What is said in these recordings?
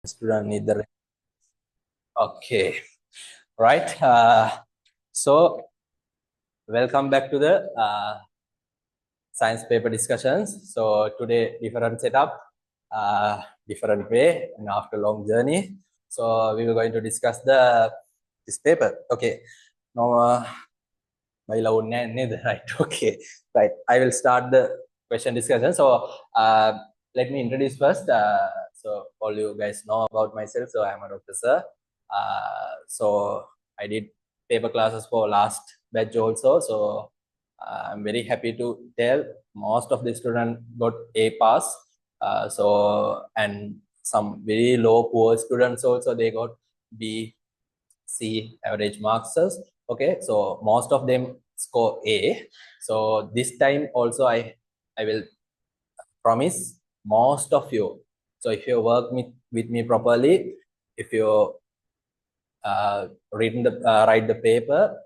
Student need the okay, right. So welcome back to the science paper discussions. So today different setup, different way, and after long journey. So we were going to discuss this paper. Okay, now my loud right. Okay, right. I will start the question discussion. So let me introduce first. So all you guys know about myself. So I'm a Dr.Sir. So I did paper classes for last batch also. So I'm very happy to tell most of the students got A pass. So and some very low poor students also they got B, C average marks. Okay, so most of them score A. So this time also I will promise most of you. So if you work with me properly, if you write the paper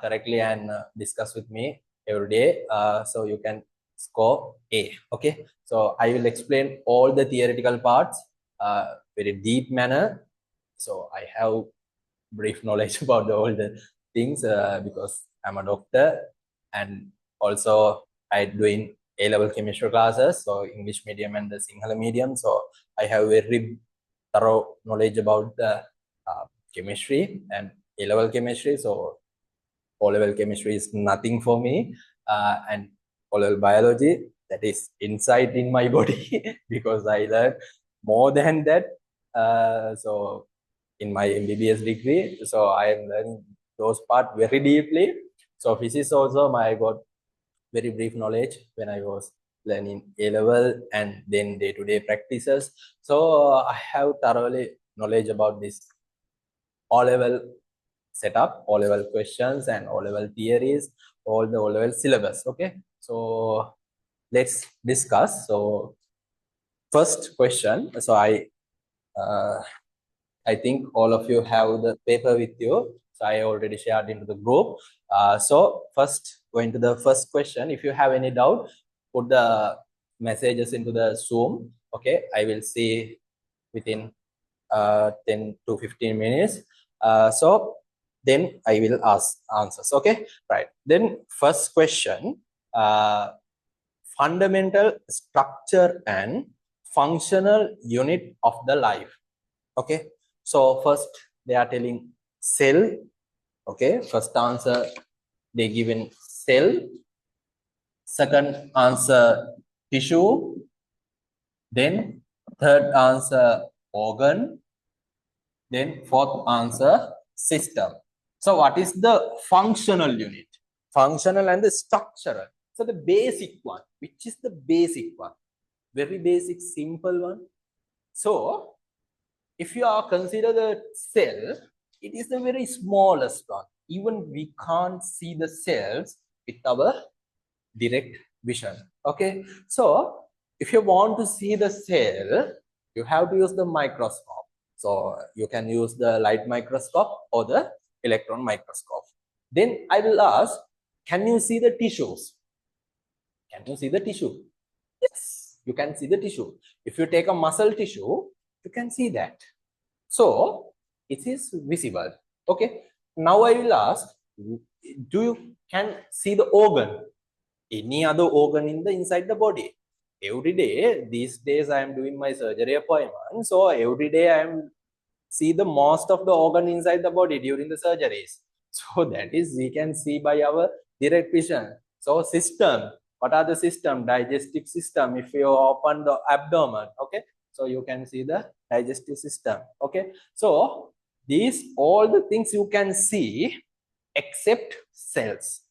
correctly and discuss with me every day, so you can score A. Okay, so I will explain all the theoretical parts very deep manner. So I have brief knowledge about all the things because I'm a doctor, and also I doing A-level chemistry classes, so English medium and the Sinhala medium. So I have very thorough knowledge about the chemistry and A-level chemistry. So O-level chemistry is nothing for me, and O-level biology, that is inside in my body because I learned more than that. So in my MBBS degree, so I am learning those parts very deeply. So physics also I got very brief knowledge when I was learning A-level and then day-to-day practices. So I have thoroughly knowledge about this O-level setup, O-level questions and O-level theories, all the O-level syllabus. Okay, so let's discuss. So first question. So I think all of you have the paper with you. So I already shared into the group. So first, going to the first question. If you have any doubt, put the messages into the Zoom. Okay, I will see within 10 to 15 minutes. So then I will ask answers. Okay, right. Then first question, fundamental structure and functional unit of the life. Okay, so first they are telling cell. Okay, first answer they given cell. Second answer tissue. Then third answer organ. Then fourth answer system. So what is the functional unit? Functional and the structural. So the basic one, which is the basic one? Very basic, simple one. So if you are consider the cell, it is the very smallest one. Even we can't see the cells with our direct vision. Okay, so if you want to see the cell, you have to use the microscope. So you can use the light microscope or the electron microscope. Then I will ask, can you see the tissues? Can you see the tissue? Yes, you can see the tissue. If you take a muscle tissue, you can see that. So it is visible. Okay, now I will ask, do you can see the organ? Any other organ in the inside the body? Every day, these days I am doing my surgery appointment, so every day I am see the most of the organ inside the body during the surgeries. So that is we can see by our direct vision. So system, what are the system? Digestive system. If you open the abdomen, okay, so you can see the digestive system. Okay, so these all the things you can see except cells,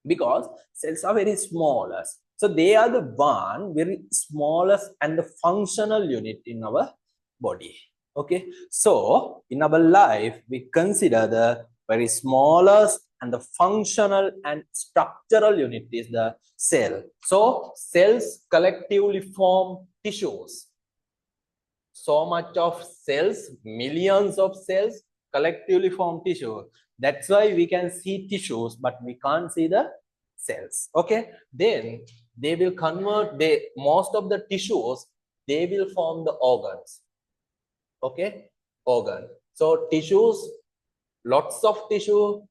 because cells are very smallest. So they are the one very smallest and the functional unit in our body. Okay, so in our life we consider the very smallest and the functional and structural unit is the cell. So cells collectively form tissues. So much of cells, millions of cells collectively form tissue. That's why we can see tissues, but we can't see the cells. Okay, then they will convert most of the tissues, they will form the organs. Okay, organ. So tissues, lots of tissue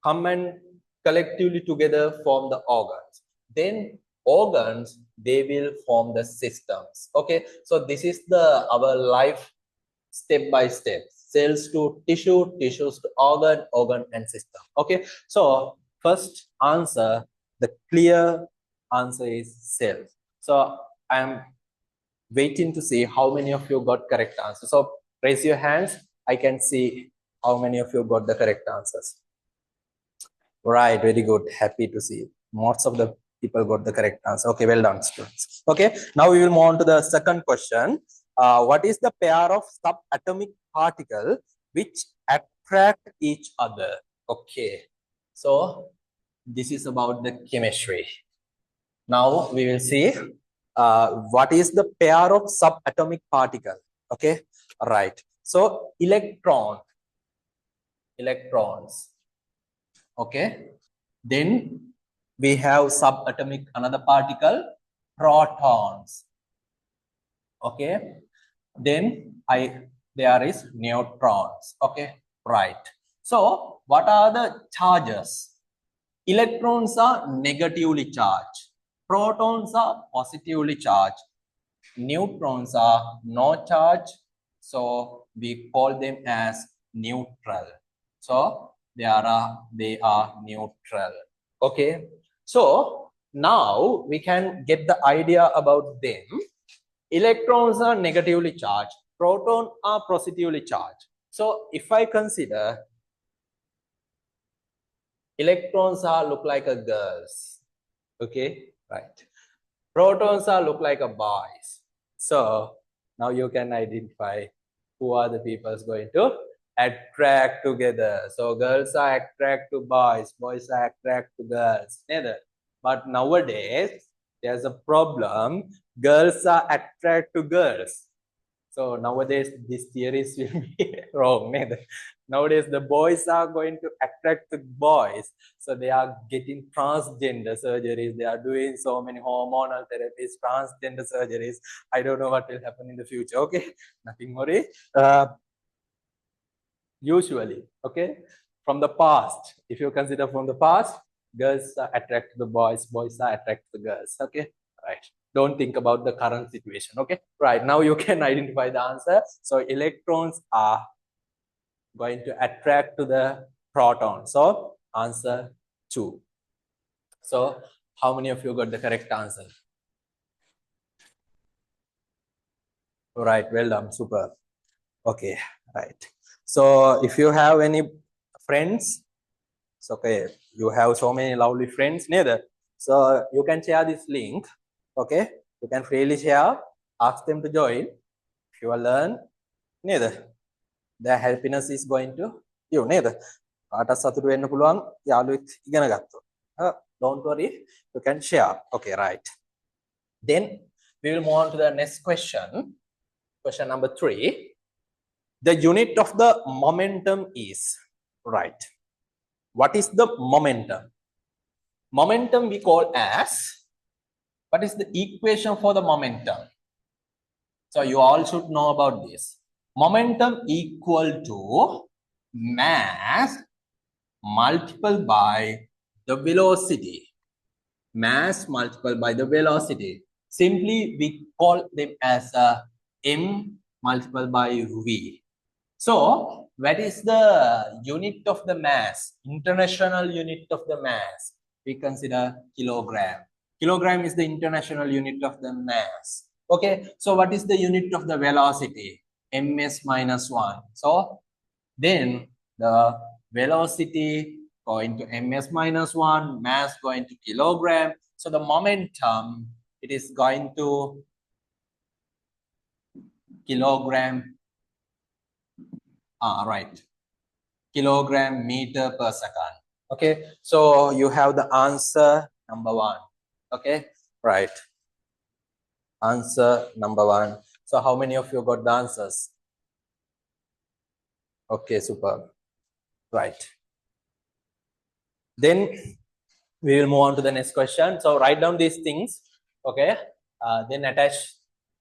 come and collectively together form the organs. Then organs, they will form the systems. Okay, so this is the our life step by step. Cells to tissue, tissues to organ, organ and system. Okay, so first answer, the clear answer is cells. So I am waiting to see how many of you got correct answer. So raise your hands. I can see how many of you got the correct answers. Right, very good. Happy to see. Most of the people got the correct answer. Okay, well done, students. Okay, now we will move on to the second question. What is the pair of subatomic particle which attract each other? Okay, so this is about the chemistry. Now we will see what is the pair of subatomic particle. Okay, right. So electrons. Okay, then we have subatomic another particle, protons. Okay, then there is neutrons. Okay, right. So what are the charges? Electrons are negatively charged, protons are positively charged, neutrons are no charge, so we call them as neutral. So they are neutral. Okay, so now we can get the idea about them. Electrons are negatively charged, protons are positively charged. So if I consider electrons are look like a girls, okay, right, protons are look like a boys. So now you can identify who are the people going to attract together. So girls are attract to boys, boys are attract to girls. But nowadays there's a problem. Girls are attract to girls. So nowadays these theories will be wrong. Nowadays the boys are going to attract the boys. So they are getting transgender surgeries. They are doing so many hormonal therapies, transgender surgeries. I don't know what will happen in the future. Okay, nothing more. Usually, okay, from the past, if you consider from the past, girls are attract to the boys, boys are attract to the girls. Okay, right. Don't think about the current situation. Okay, right. Now you can identify the answer. So electrons are going to attract to the proton. So answer 2. So how many of you got the correct answer? Right, well done, super. Okay, right. So if you have any friends, so okay, you have so many lovely friends neither. So you can share this link. Okay, you can freely share, ask them to join. If you will learn neither, their happiness is going to you neither. Don't worry, you can share. Okay, right. Then we will move on to the next question. Question number 3. The unit of the momentum is, right. What is the momentum? Momentum we call as, what is the equation for the momentum? So you all should know about this. Momentum equal to mass multiplied by the velocity. Mass multiplied by the velocity. Simply we call them as m multiplied by v. So what is the unit of the mass? International unit of the mass. We consider kilogram. Kilogram is the international unit of the mass. Okay, so what is the unit of the velocity? ms minus 1. So then the velocity going to ms minus 1, mass going to kilogram. So the momentum, it is going to kilogram, right, kilogram meter per second. Okay, so you have the answer number 1. Okay, right, answer number 1. So how many of you got the answers? Okay, super, right. Then we will move on to the next question. So write down these things. Okay, then attach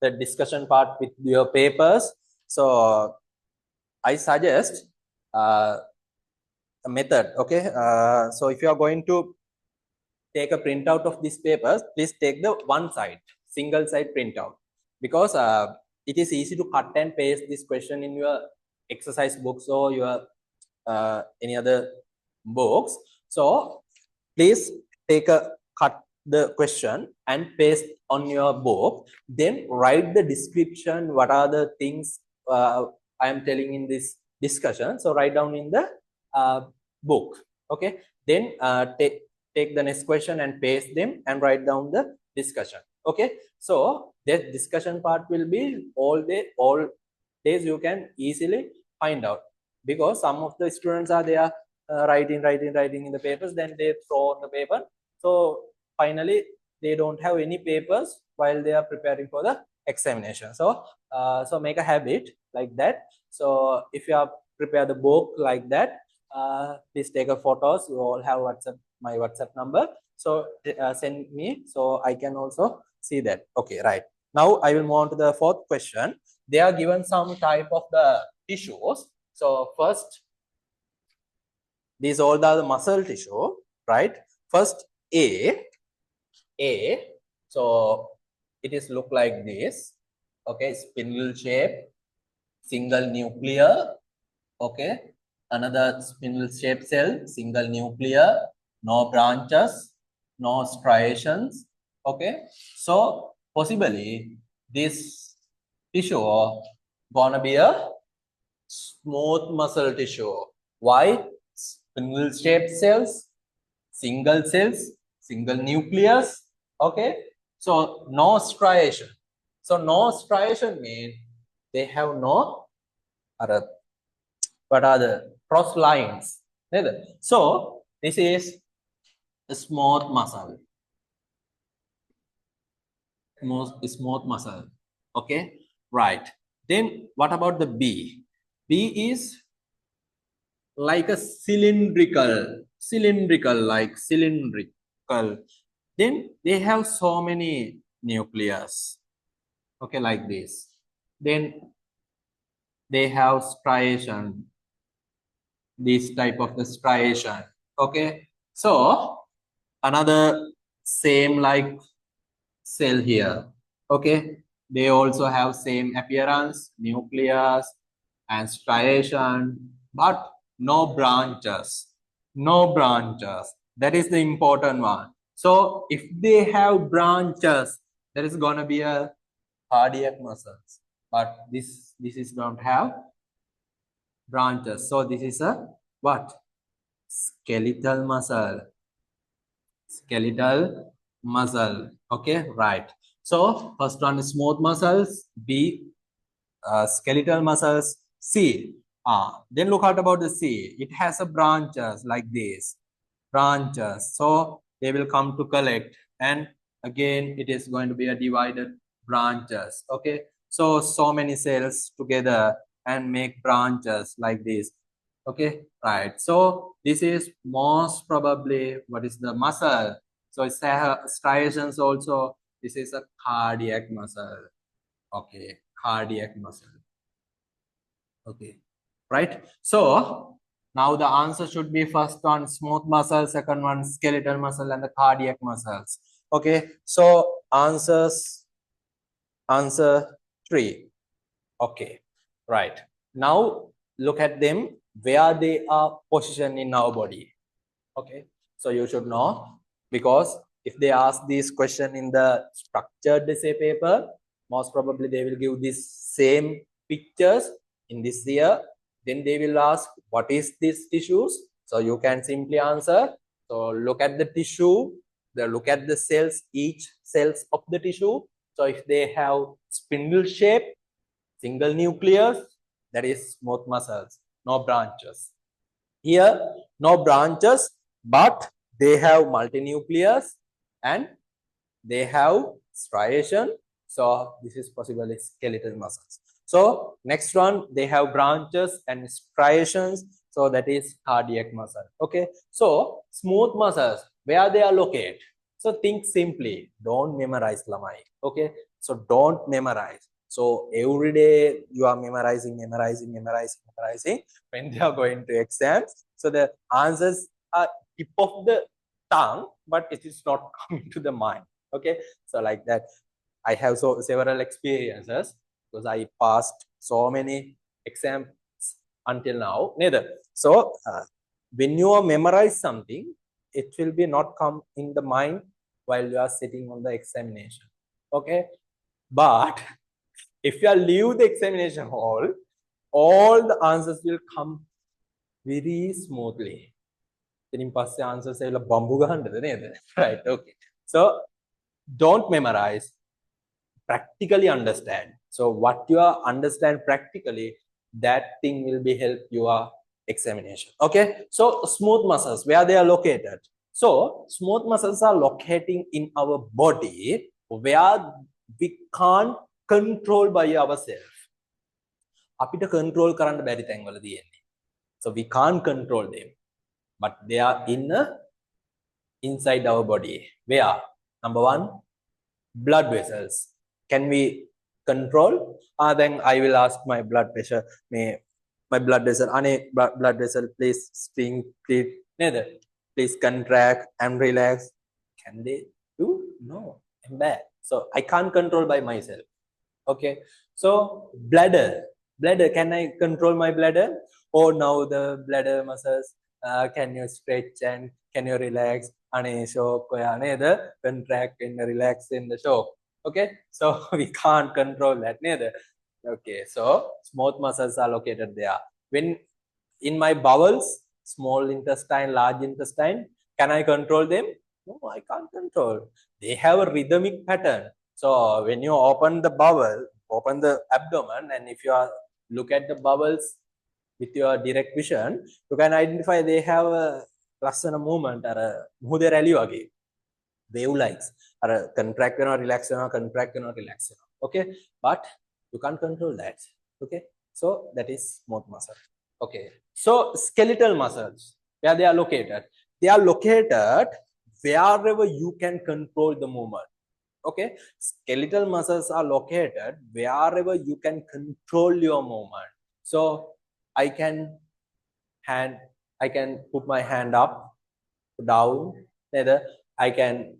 the discussion part with your papers. So I suggest a method. Okay, so if you are going to take a printout of these papers, please take the one side, single side printout, because it is easy to cut and paste this question in your exercise books or your any other books. So please take a cut the question and paste on your book, then write the description, what are the things I am telling in this discussion. So write down in the book. Okay, then take the next question and paste them and write down the discussion. Okay, so the discussion part will be all days you can easily find out, because some of the students are there writing in the papers, then they throw on the paper. So finally they don't have any papers while they are preparing for the examination. So so make a habit like that. So if you are prepare the book like that, please take a photos. You all have my WhatsApp number, so send me so I can also see that. Okay, right. Now I will move on to the fourth question. They are given some type of the tissues. So first, these all are the muscle tissue, right? First A, so it is look like this. Okay, spindle shape, single nuclear. Okay, another spindle shape cell, single nuclear, no branches, no striations. Okay, so possibly this tissue gonna be a smooth muscle tissue. Why? Spindle shaped cells, single nucleus. Okay, so no striation. So no striation means they have no what are the cross lines. So this is a smooth muscle. Smooth muscle. Okay, right. Then what about the B? B is like a cylindrical. Then they have so many nucleus. Okay, like this. Then they have striation. This type of the striation. Okay, so another same like cell here. Okay, they also have same appearance, nucleus and striation, but no branches. No branches. That is the important one. So if they have branches, there is gonna be a cardiac muscles, but this is don't have branches. So this is a what? Skeletal muscle. Skeletal muscle. Okay, right. So first one is smooth muscles, B skeletal muscles, C. Then look out about the C. It has a branches like this. Branches. So they will come to collect, and again it is going to be a divided branches. Okay. So many cells together and make branches like this. Okay, right. So this is most probably what is the muscle. So it's striations also. This is a cardiac muscle. Okay, cardiac muscle. Okay, right. So now the answer should be first one smooth muscle, second one skeletal muscle, and the cardiac muscles. Okay, so answer 3. Okay, right. Now look at them where they are positioned in our body. Okay, so you should know, because if they ask this question in the structured essay paper, most probably they will give this same pictures in this year. Then they will ask what is these tissues, so you can simply answer. So look at the tissue, look at the cells, each cells of the tissue. So if they have spindle shape, single nucleus, that is smooth muscles, no branches. Here, no branches, but they have multinucleus and they have striation. So this is possibly skeletal muscles. So next one, they have branches and striations. So that is cardiac muscle. Okay. So smooth muscles, where they are located. So think simply, don't memorize lamai. Okay. So don't memorize. So every day you are memorizing. When they are going to exams, so the answers are tip of the tongue, but it is not coming to the mind. Okay, so like that, I have several experiences because I passed so many exams until now. Neither. So when you memorize something, it will be not come in the mind while you are sitting on the examination. Okay, but if you leave the examination hall, all the answers will come very smoothly. Then pass the answers right? Okay. So don't memorize, practically understand. So what you understand practically, that thing will be help your examination. Okay. So smooth muscles, where they are located. So smooth muscles are locating in our body where we can't control by ourselves. අපිට control කරන්න බැරි තැන්වල තියෙන්නේ. So we can't control them, but they are inside our body. Where? Number one, blood vessels. Can we control? Then I will ask my blood pressure. My blood vessel, blood vessel, please spring, please contract and relax. Can they do? No, I'm bad. So I can't control by myself. Okay. So bladder, can I control my bladder? Oh, now the bladder muscles, can you stretch and can you relax? Contract and relax in the show. Okay, so we can't control that neither. Okay, so smooth muscles are located there. When in my bowels, small intestine, large intestine, can I control them? No, I can't control. They have a rhythmic pattern. So when you open the bowel, open the abdomen, and if you are look at the bowels with your direct vision, you can identify they have a ලස්සන movement අර මුහුදේ රැලි වගේ wave lights අර contract වෙනවා relax වෙනවා contract වෙනවා relax වෙනවා. Okay, but you can't control that. Okay, so that is smooth muscle. Okay, so skeletal muscles, where they are located? They are located wherever you can control the movement. Okay, skeletal muscles are located wherever you can control your movement. So I can put my hand up, down, neither. I can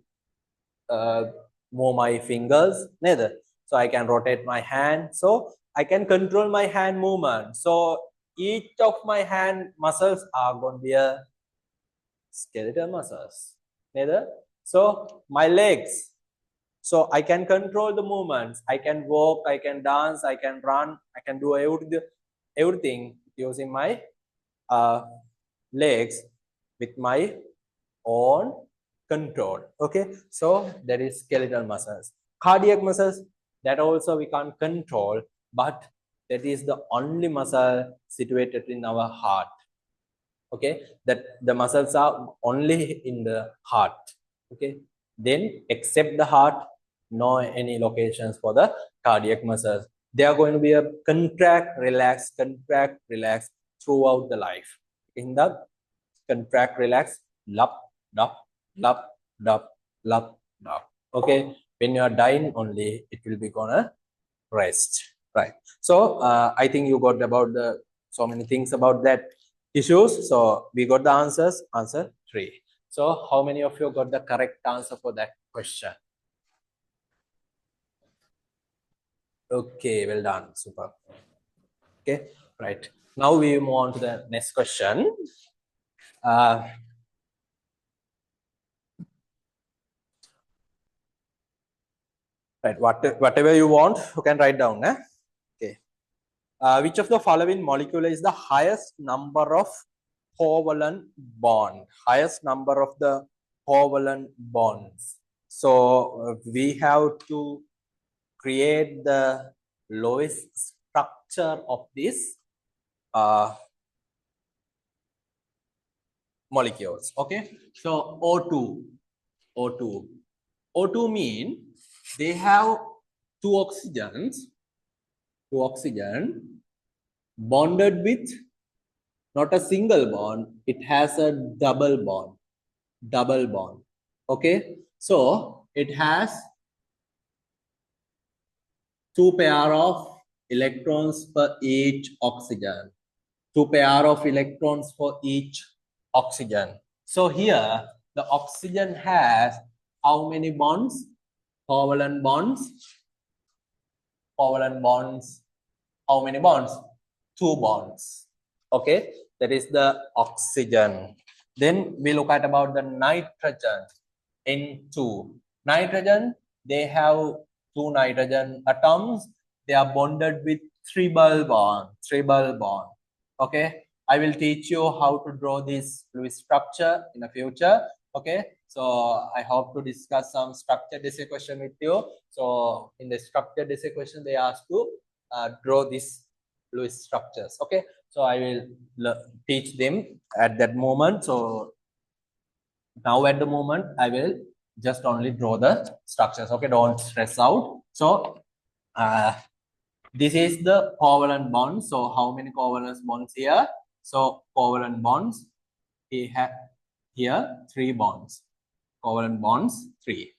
move my fingers, neither. So I can rotate my hand. So I can control my hand movement. So each of my hand muscles are going to be a skeletal muscles, neither. So my legs. So I can control the movements. I can walk, I can dance, I can run, I can do everything using my legs with my own control. Okay, so that is skeletal muscles. Cardiac muscles, that also we can't control, but that is the only muscle situated in our heart. Okay, that the muscles are only in the heart. Okay, then except the heart, no any locations for the cardiac muscles. They are going to be a contract, relax throughout the life. In the contract, relax, lup, lup, lup, lup, lup, lup. Okay, when you are dying only, it will be gonna rest, right? So I think you got about the so many things about that issues. So we got the answers. Answer 3. So how many of you got the correct answer for that question? Okay, well done, super. Okay, right. Now we move on to the next question. Right, whatever you want, you can write down. Okay. Which of the following molecule is the highest number of covalent bond? Highest number of the covalent bonds. So we have to create the lowest structure of this molecules. Okay, so O2 mean they have two oxygen bonded with not a single bond, it has a double bond. Okay, so it has 2 pair of electrons per each oxygen. 2 pair of electrons for each oxygen. So here the oxygen has how many bonds? Covalent bonds. Covalent bonds. How many bonds? 2 bonds. Okay, that is the oxygen. Then we look at about the nitrogen. N2. Nitrogen, they have 2 nitrogen atoms. They are bonded with triple bond. Triple bond. Okay, I will teach you how to draw this fluid structure in the future. Okay, so I hope to discuss some structure essay question with you. So in the structure essay question, they ask to draw this fluid structures. Okay, so I will teach them at that moment. So now at the moment I will just only draw the structures. Okay, don't stress out. So this is the covalent bond. So how many covalent bonds here? So covalent bonds, we have here 3 bonds. Covalent bonds 3.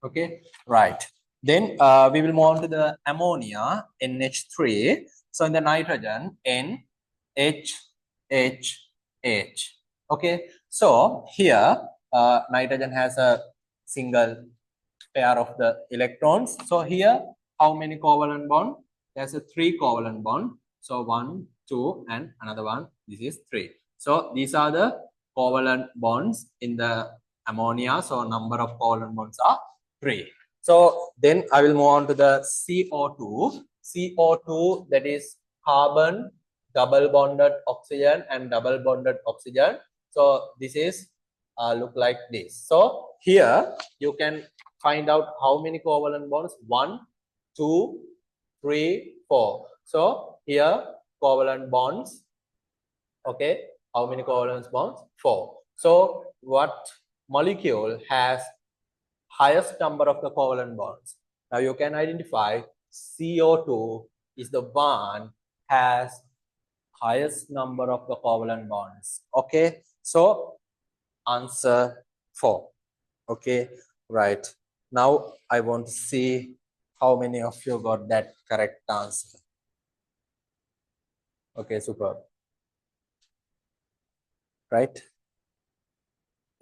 Okay, right. Then we will move on to the ammonia, NH3. So in the nitrogen, N, H, H, H. Okay, so here nitrogen has a single pair of the electrons. So here, how many covalent bond? There's a 3 covalent bond. So 1, 2, and another one. This is 3. So these are the covalent bonds in the ammonia. So number of covalent bonds are 3. So then I will move on to the CO2. CO2, that is carbon, double bonded oxygen and double bonded oxygen. So this is look like this. So here you can find out how many covalent bonds. 1, 2, 3, 4. So here covalent bonds. Okay, how many covalent bonds? 4. So what molecule has highest number of the covalent bonds? Now you can identify CO2 is the one has highest number of the covalent bonds. Okay, so answer 4. Okay, right. Now I want to see how many of you got that correct answer. Okay, super. Right.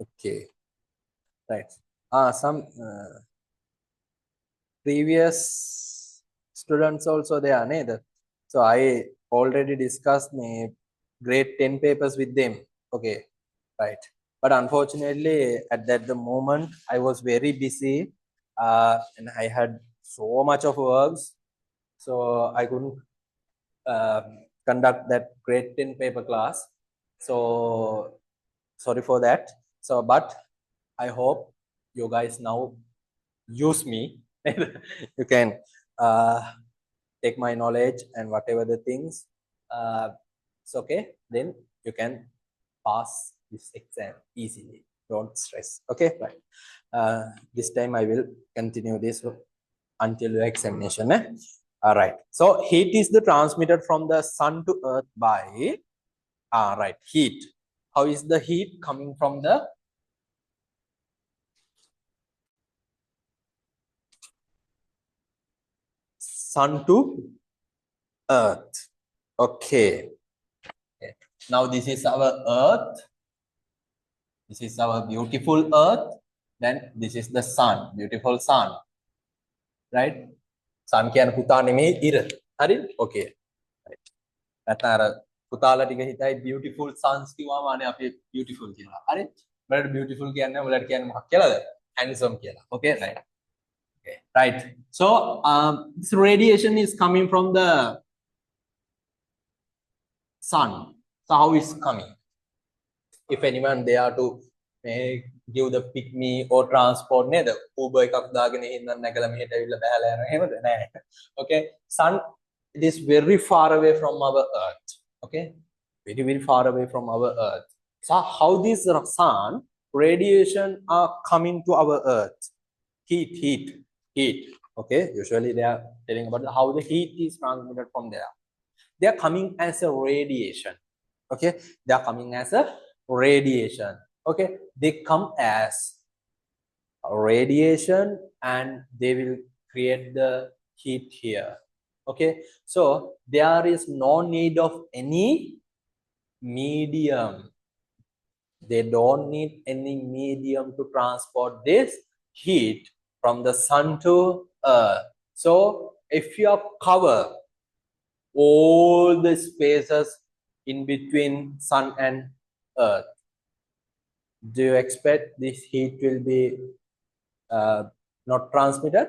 Okay, right. Some previous students also they are neither. So I already discussed my grade 10 papers with them. Okay, right. But unfortunately at that the moment I was very busy and I had so much of works, so I couldn't conduct that grade 10 paper class. So sorry for that. So but I hope you guys now use me. You can take my knowledge and whatever the things it's okay, then you can pass this exam easily. Don't stress. Okay, right. This time I will continue this until the examination. All right. So heat is the transmitted from the sun to earth by right, heat. How is the heat coming from the sun to earth? Okay. Now this is our earth. This is our beautiful earth. Then this is the sun, beautiful sun. Right? Sun කියන පුතා නෙමෙයි ඉර. හරිද? Okay. Right. නැත්නම් අර පුතාලා ටික හිතයි beautiful suns කිව්වම අනේ අපි beautiful කියලා. හරි? මලට beautiful කියන්නේ මලට කියන්නේ මොකක් කියලාද? Handsome කියලා. Okay, right. Okay, right. So this radiation is coming from the sun. So how is coming? If anyone they are to give the pick me or transport නේද Uber එකක් දාගෙන ඉන්න නැගලා මෙහෙට ඇවිල්ලා බහැලා යනවා එහෙමද නෑ. Okay, sun, it is very far away from our earth. Okay, very far away from our earth. So how this sun radiation are coming to our earth? Heat. Okay, usually they are telling about how the heat is transmitted from there. They are coming as a radiation. Okay, they are coming as a radiation. Okay, they come as radiation and they will create the heat here. Okay, so there is no need of any medium. They don't need any medium to transport this heat from the sun to earth. So if you cover all the spaces in between sun and earth, do you expect this heat will be not transmitted?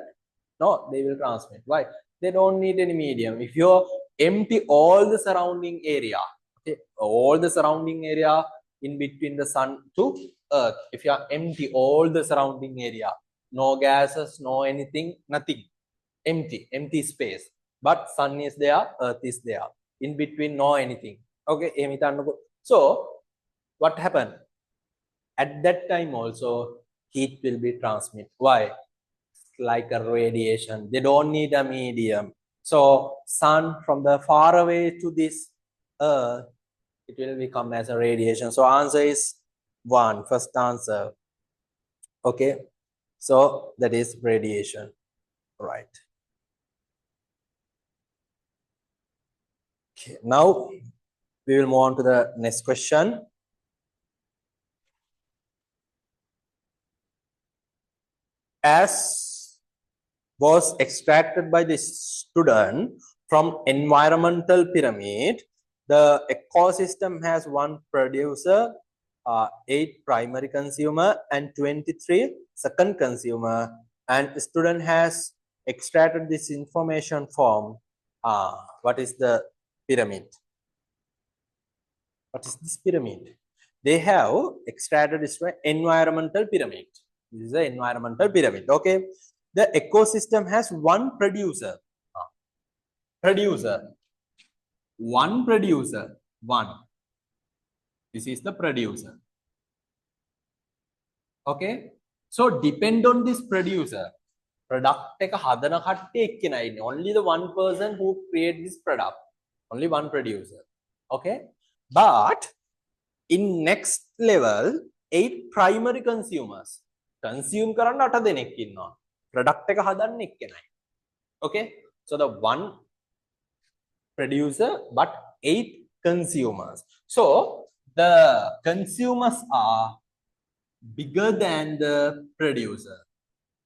No, they will transmit. Why? They don't need any medium. If you empty all the surrounding area, okay, all the surrounding area in between the sun to earth, if you are empty all the surrounding area, no gases, no anything, nothing, empty space. But sun is there, earth is there. In between, no anything. Okay, so what happened? At that time also, heat will be transmitted. Why? Like a radiation. They don't need a medium. So sun from the far away to this earth, it will become as a radiation. So answer is one, first answer. Okay. So that is radiation. Right. Okay. Now we will move on to the next question. As was extracted by the student from environmental pyramid, the ecosystem has one producer, 8 primary consumer and 23 second consumer, and the student has extracted this information from what is the pyramid? What is this pyramid? They have extracted this environmental pyramid. This is the environmental pyramid. Okay. The ecosystem has one producer. One producer. One. This is the producer. Okay. So depend on this producer. Product එක හදන කට්ටිය එක්කෙනා ඉන්නේ. Only the one person who create this product. Only one producer. Okay. But in next level, 8 primary consumers. Consume කරන්න 8 දෙනෙක් ඉන්නවා. Product එක හදන්න එක්කෙනයි. Okay. So the one producer but 8 consumers. So the consumers are bigger than the producer.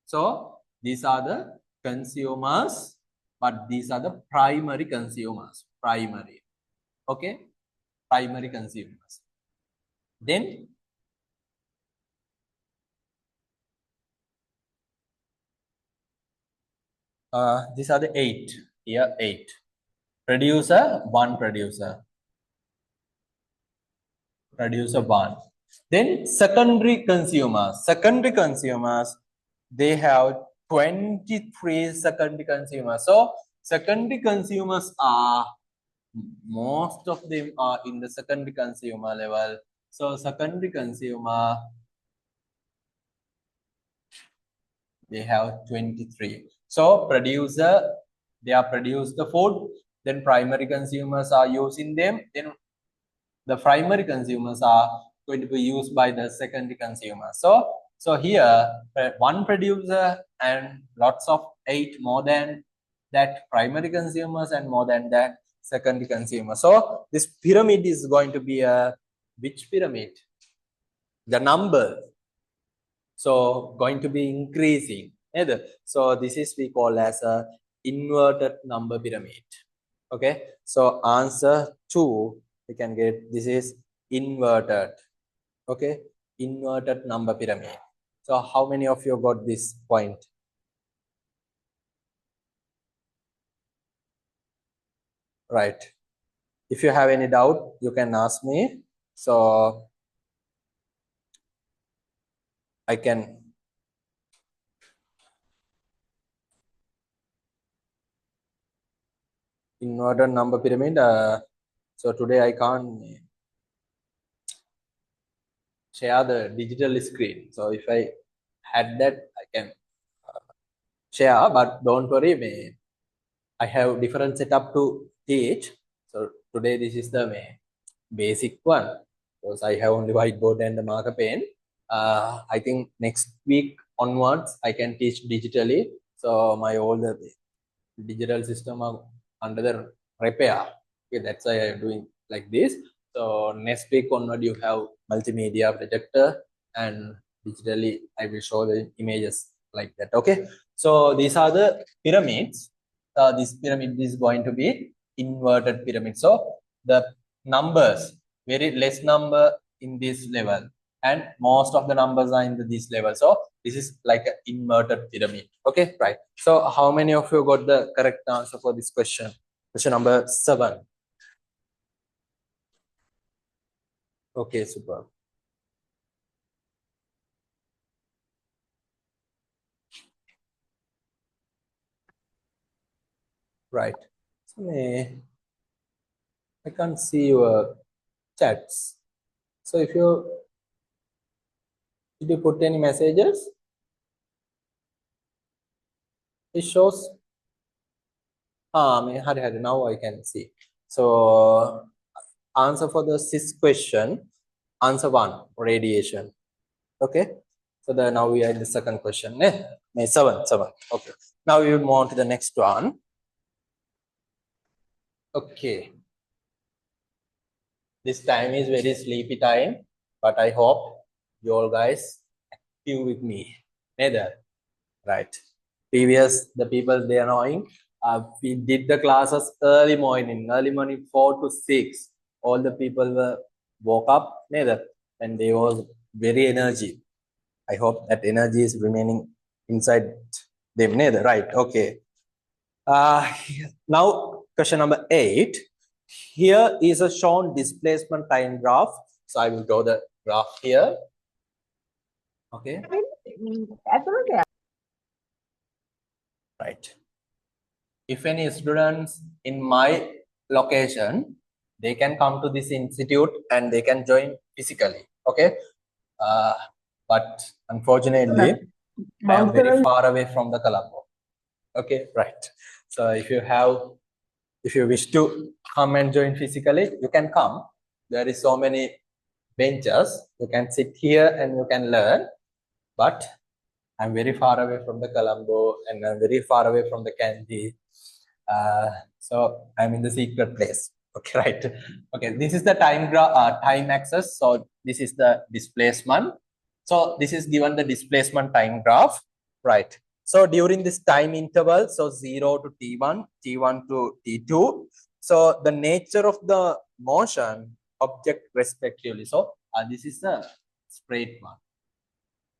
So these are the consumers, but these are the primary consumers. Primary. Okay. Primary consumers. Then these are the 8. Here 8. Producer, one producer. Producer 1. Then secondary consumers. Secondary consumers, they have 23 secondary consumers. So secondary consumers are, most of them are in the secondary consumer level. So secondary consumer, they have 23. So producer, they are produce the food. Then primary consumers are using them. Then the primary consumers are going to be used by the secondary consumers. So here, one producer and lots of 8 more than that primary consumers and more than that secondary consumers. So this pyramid is going to be a which pyramid? The number. So going to be increasing. So this is we call as a inverted number pyramid. Okay. So answer 2. We can get this is inverted. Okay, inverted number pyramid. So how many of you got this point? Right. If you have any doubt, you can ask me. So I can inverted number pyramid. So today I can't share the digital screen. So if I had that, I can share, but don't worry, I have different setup to teach. So today this is the basic one, because I have only whiteboard and the marker pen. I think next week onwards I can teach digitally. So my all the digital system are under the repair. Okay, that's why I'm doing like this. So next week onward, you have multimedia projector, and digitally I will show the images like that. Okay, so these are the pyramids. This pyramid is going to be inverted pyramid. So the numbers, very less number in this level, and most of the numbers are in this level. So this is like an inverted pyramid. Okay, right. So how many of you got the correct answer for this question? Question number 7. Okay, super. Right. So I can't see your chats. So if you did you put any messages? It shows. Now I can see. So answer for the sixth question. Answer 1, radiation. Okay. So now we are in the second question. Seven. Okay. Now we will move on to the next one. Okay. This time is very sleepy time, but I hope you all guys active with me. Neither. Right. Previous, the people they are knowing. We did the classes early morning 4 to 6. All the people were woke up, neither, and they was very energy. I hope that energy is remaining inside them, neither. Right. Okay. Now question number 8. Here is a shown displacement time graph. So I will draw the graph here. Okay. Right. If any students in my location, they can come to this institute and they can join physically. Okay. But unfortunately, I am very far away from the Colombo. Okay. Right. So if you wish to come and join physically, you can come. There is so many benches. You can sit here and you can learn. But I'm very far away from the Colombo and I'm very far away from the Kandy. So I'm in the secret place. Okay, right. Okay, this is the time axis. So this is the displacement. So this is given the displacement time graph, right? So during this time interval, so 0 to t1, t1 to t2. So the nature of the motion object respectively. So this is the straight one.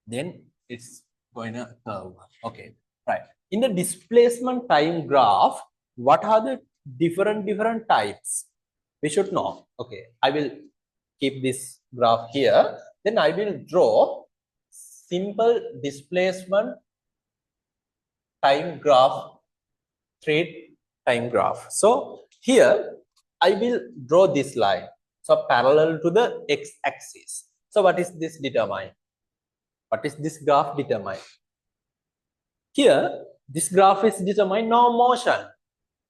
Then it's going to curve. Okay, right. In the displacement time graph, what are the different types? We should know. Okay, I will keep this graph here. Then I will draw simple displacement time graph, straight time graph. So here I will draw this line. So parallel to the x-axis. So what is this determine? What is this graph determine? Here, this graph is determined no motion,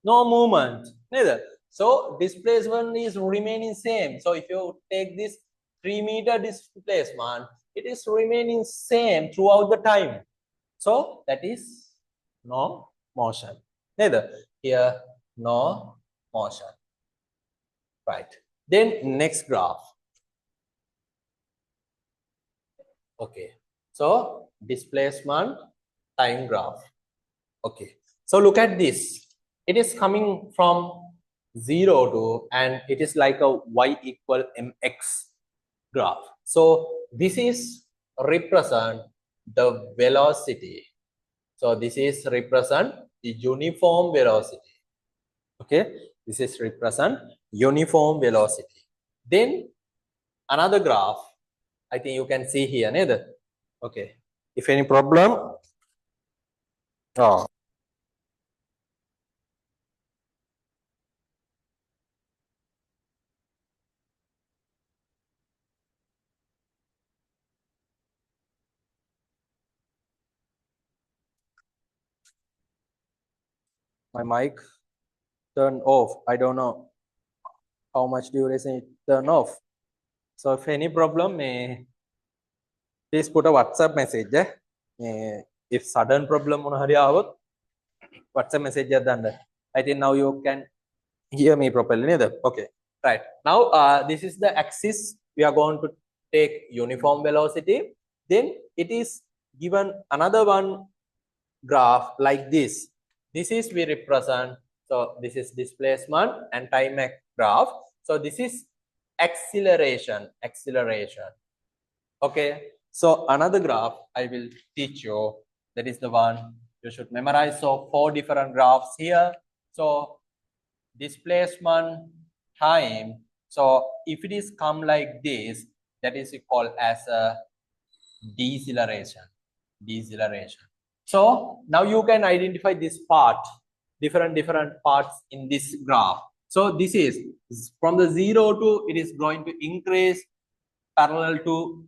no movement, neither. So displacement is remaining same. So if you take this 3-meter displacement, it is remaining same throughout the time. So that is no motion. Neither. Here, no motion. Right. Then next graph. Okay. So displacement time graph. Okay. So look at this. It is coming from 0 to, and it is like a y equal mx graph. So this is represent the velocity. So this is represent the uniform velocity. Okay. This is represent uniform velocity. Then another graph, I think you can see here, neither. Okay. If any problem, my mic turn off. I don't know how much duration it turn off. So if any problem, please put a WhatsApp message. If sudden problem on hari avut, WhatsApp message adaන්න. I think now you can hear me properly, neither. Okay, right. Now this is the axis. We are going to take uniform velocity. Then it is given another one graph like this. This is we represent. So this is displacement and time graph. So this is acceleration. Okay. So another graph I will teach you. That is the one you should memorize. So 4 different graphs here. So displacement time. So if it is come like this, that is called as a deceleration. So now you can identify this part, different parts in this graph. So this is from the 0 to it is going to increase parallel to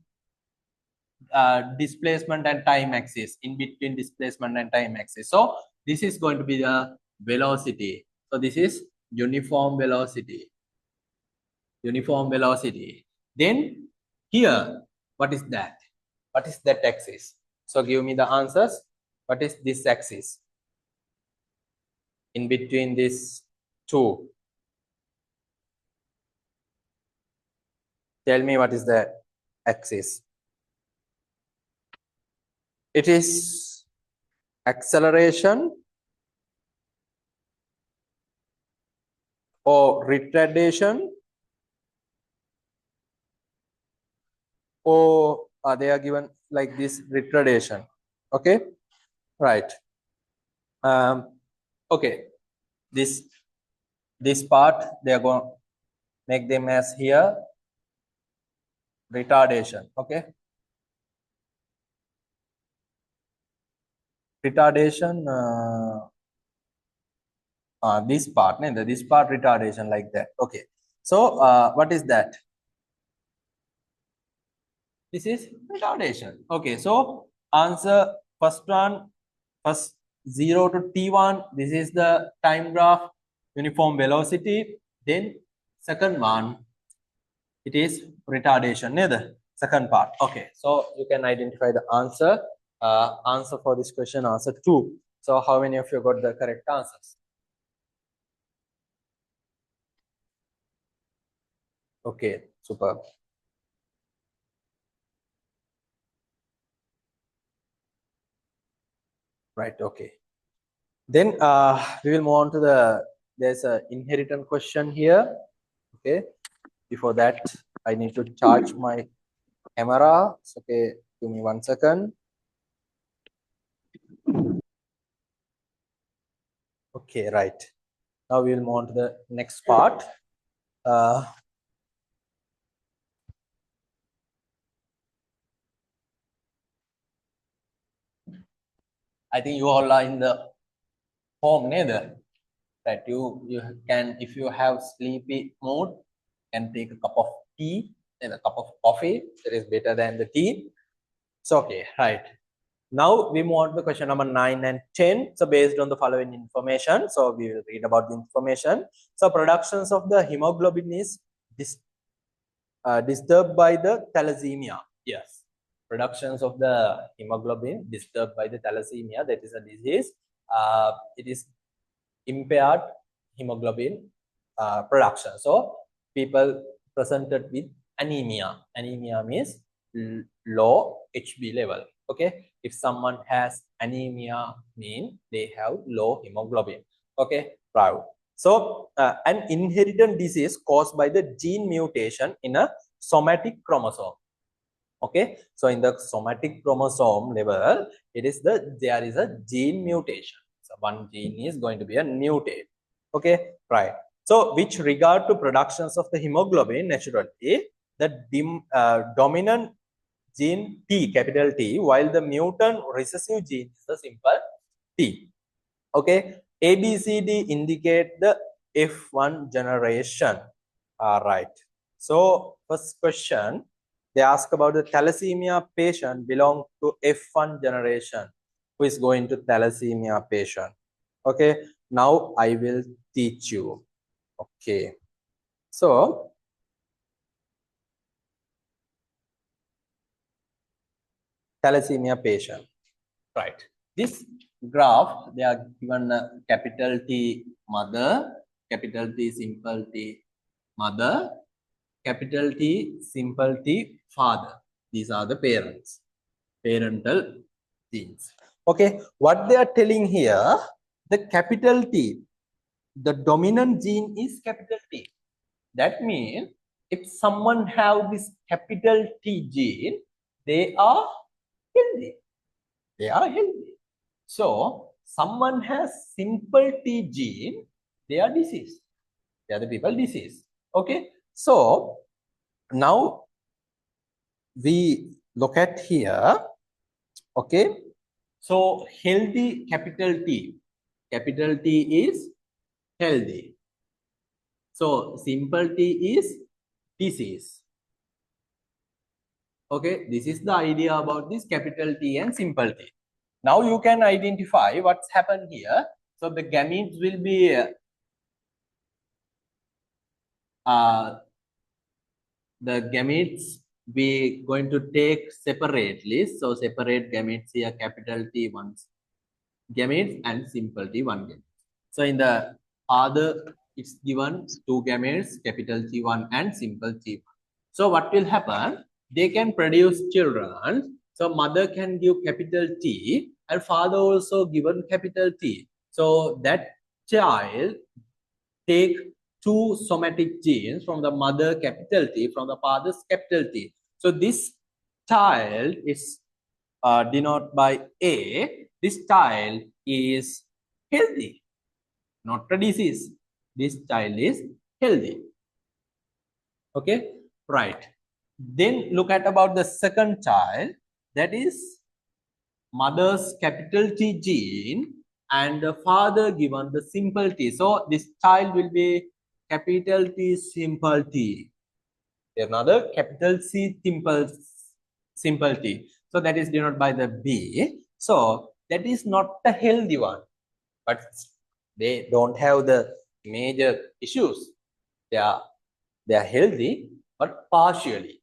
displacement and time axis, in between displacement and time axis. So this is going to be the velocity. So this is uniform velocity. Then here, what is that? What is that axis? So give me the answers. What is this axis? In between these two. Tell me what is the axis. It is acceleration or retardation, or they are given like this, retardation. Okay, right. Okay, this part they are going to make them as here retardation. Okay, retardation. This part, this part retardation like that. Okay, so what is that? This is retardation. Okay, so answer first one, first 0 to t1. This is the time graph, uniform velocity. Then second one, it is retardation. The second part. Okay, so you can identify the answer. Answer for this question, answer 2. So how many of you got the correct answers? Okay, super. Right, okay. Then we will move on to there's an inheritance question here. Okay, before that I need to charge my camera. Okay, give me 1 second. Okay, right. Now we will move on to the next part. I think you all are in the home, neither. Right, you can, if you have sleepy mood, can take a cup of tea and a cup of coffee. That is better than the tea. So okay, right. Now we move on to the question number 9 and 10. So based on the following information, so we will read about the information. So productions of the hemoglobin is disturbed by the thalassemia. Yes, productions of the hemoglobin disturbed by the thalassemia. That is a disease. It is impaired hemoglobin production. So people presented with anemia. Anemia means low HB level. Okay, if someone has anemia, mean they have low hemoglobin. Okay, right. So an inherited disease caused by the gene mutation in a somatic chromosome. Okay, so in the somatic chromosome level, there is a gene mutation. So one gene is going to be a mutate. Okay, right. So which regard to productions of the hemoglobin naturally, the dominant gene T, capital T, while the mutant recessive gene is the simple T. Okay, A, B, C, D indicate the F1 generation. Right. So first question, they ask about the thalassemia patient belong to F1 generation. Who is going to thalassemia patient? Okay, now I will teach you. Okay, so thalassemia patient, right? This graph, they are given capital T mother, capital T, simple T, mother, capital T, simple T, father. These are the parents, parental genes. Okay, what they are telling here, the capital T, the dominant gene is capital T. That means if someone have this capital T gene, they are healthy. They are healthy. So someone has simple T gene, they are diseased. They are the people diseased. Okay. So now we look at here. Okay. So healthy capital T. Capital T is healthy. So simple T is disease. Okay, this is the idea about this capital T and simple T. Now you can identify what's happened here. So the gametes will be the gametes we going to take separately. So separate gametes here, capital T ones gametes and simple T one gamete. So in the other, it's given two gametes, capital T1 and simple T1. So what will happen? They can produce children. So mother can give capital T and father also given capital T. So that child take two somatic genes from the mother capital T, from the father's capital T. So this child is denoted by A. This child is healthy, not a disease. This child is healthy. Okay, right. Then look at about the second child, that is mother's capital T gene and the father given the simple T. So this child will be capital T simple T. Another capital C simple T. So that is denoted by the B. So that is not the healthy one, but they don't have the major issues. They are healthy, but partially.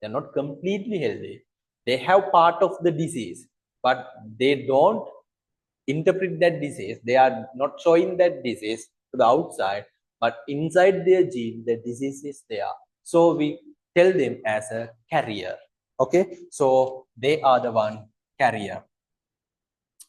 They're not completely healthy. They have part of the disease, but they don't interpret that disease. They are not showing that disease to the outside, but inside their gene, the disease is there. So we tell them as a carrier. Okay, so they are the one carrier.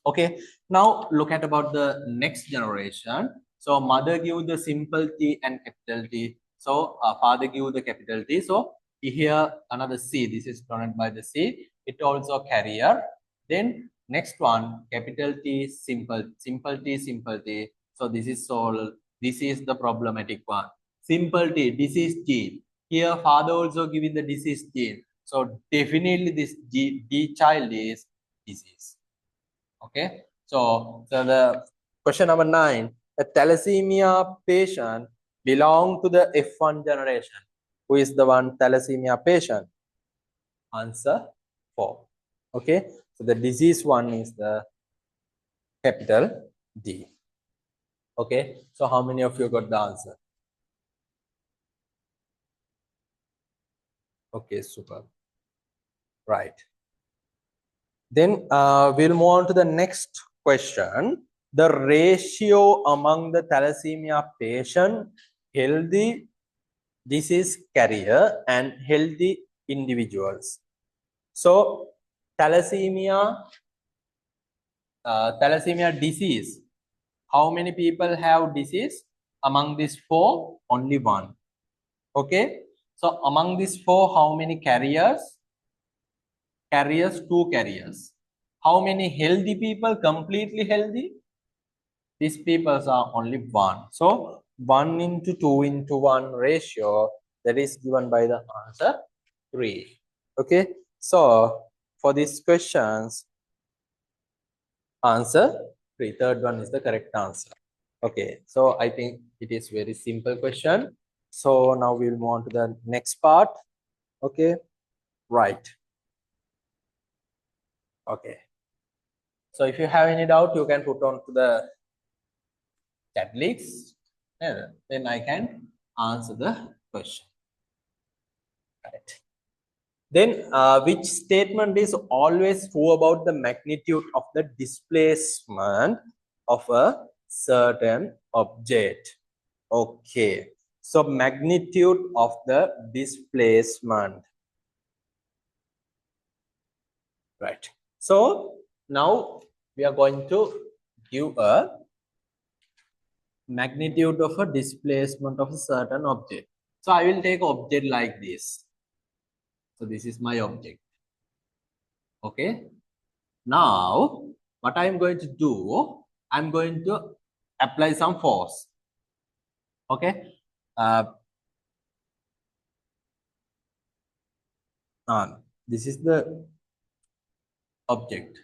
Okay, now look at about the next generation. So mother give the simple T and capital T. So father give the capital T. So here another C. This is denoted by the C. It also carrier. Then next one capital T simple T simple T. So this is all. This is the problematic one. Simple T disease gene. Here father also giving the disease gene. So definitely this D child is disease. Okay, so the question number 9, a thalassemia patient belong to the F1 generation. Who is the one thalassemia patient? Answer 4. Okay, so the disease one is the capital D. Okay, so how many of you got the answer? Okay, super. Right. Then we'll move on to the next question. The ratio among the thalassemia patient, healthy disease carrier and healthy individuals. So thalassemia disease, how many people have disease? Among these 4, only 1. Okay, so among these 4, how many carriers? 2 carriers. How many healthy people, completely healthy? These people are only 1. So 1 into 2 into 1 ratio, that is given by the answer 3. Okay, so for these questions, answer 3. Third one is the correct answer. Okay, so I think it is very simple question. So now we'll move on to the next part. Okay, right. Okay, so if you have any doubt, you can put on to the chat links, and then I can answer the question. Right. Then which statement is always true about the magnitude of the displacement of a certain object. Okay. So magnitude of the displacement. Right. So now we are going to give a magnitude of a displacement of a certain object. So I will take object like this. So this is my object. Okay. Now what I am going to do, I'm going to apply some force. Okay. This is the object.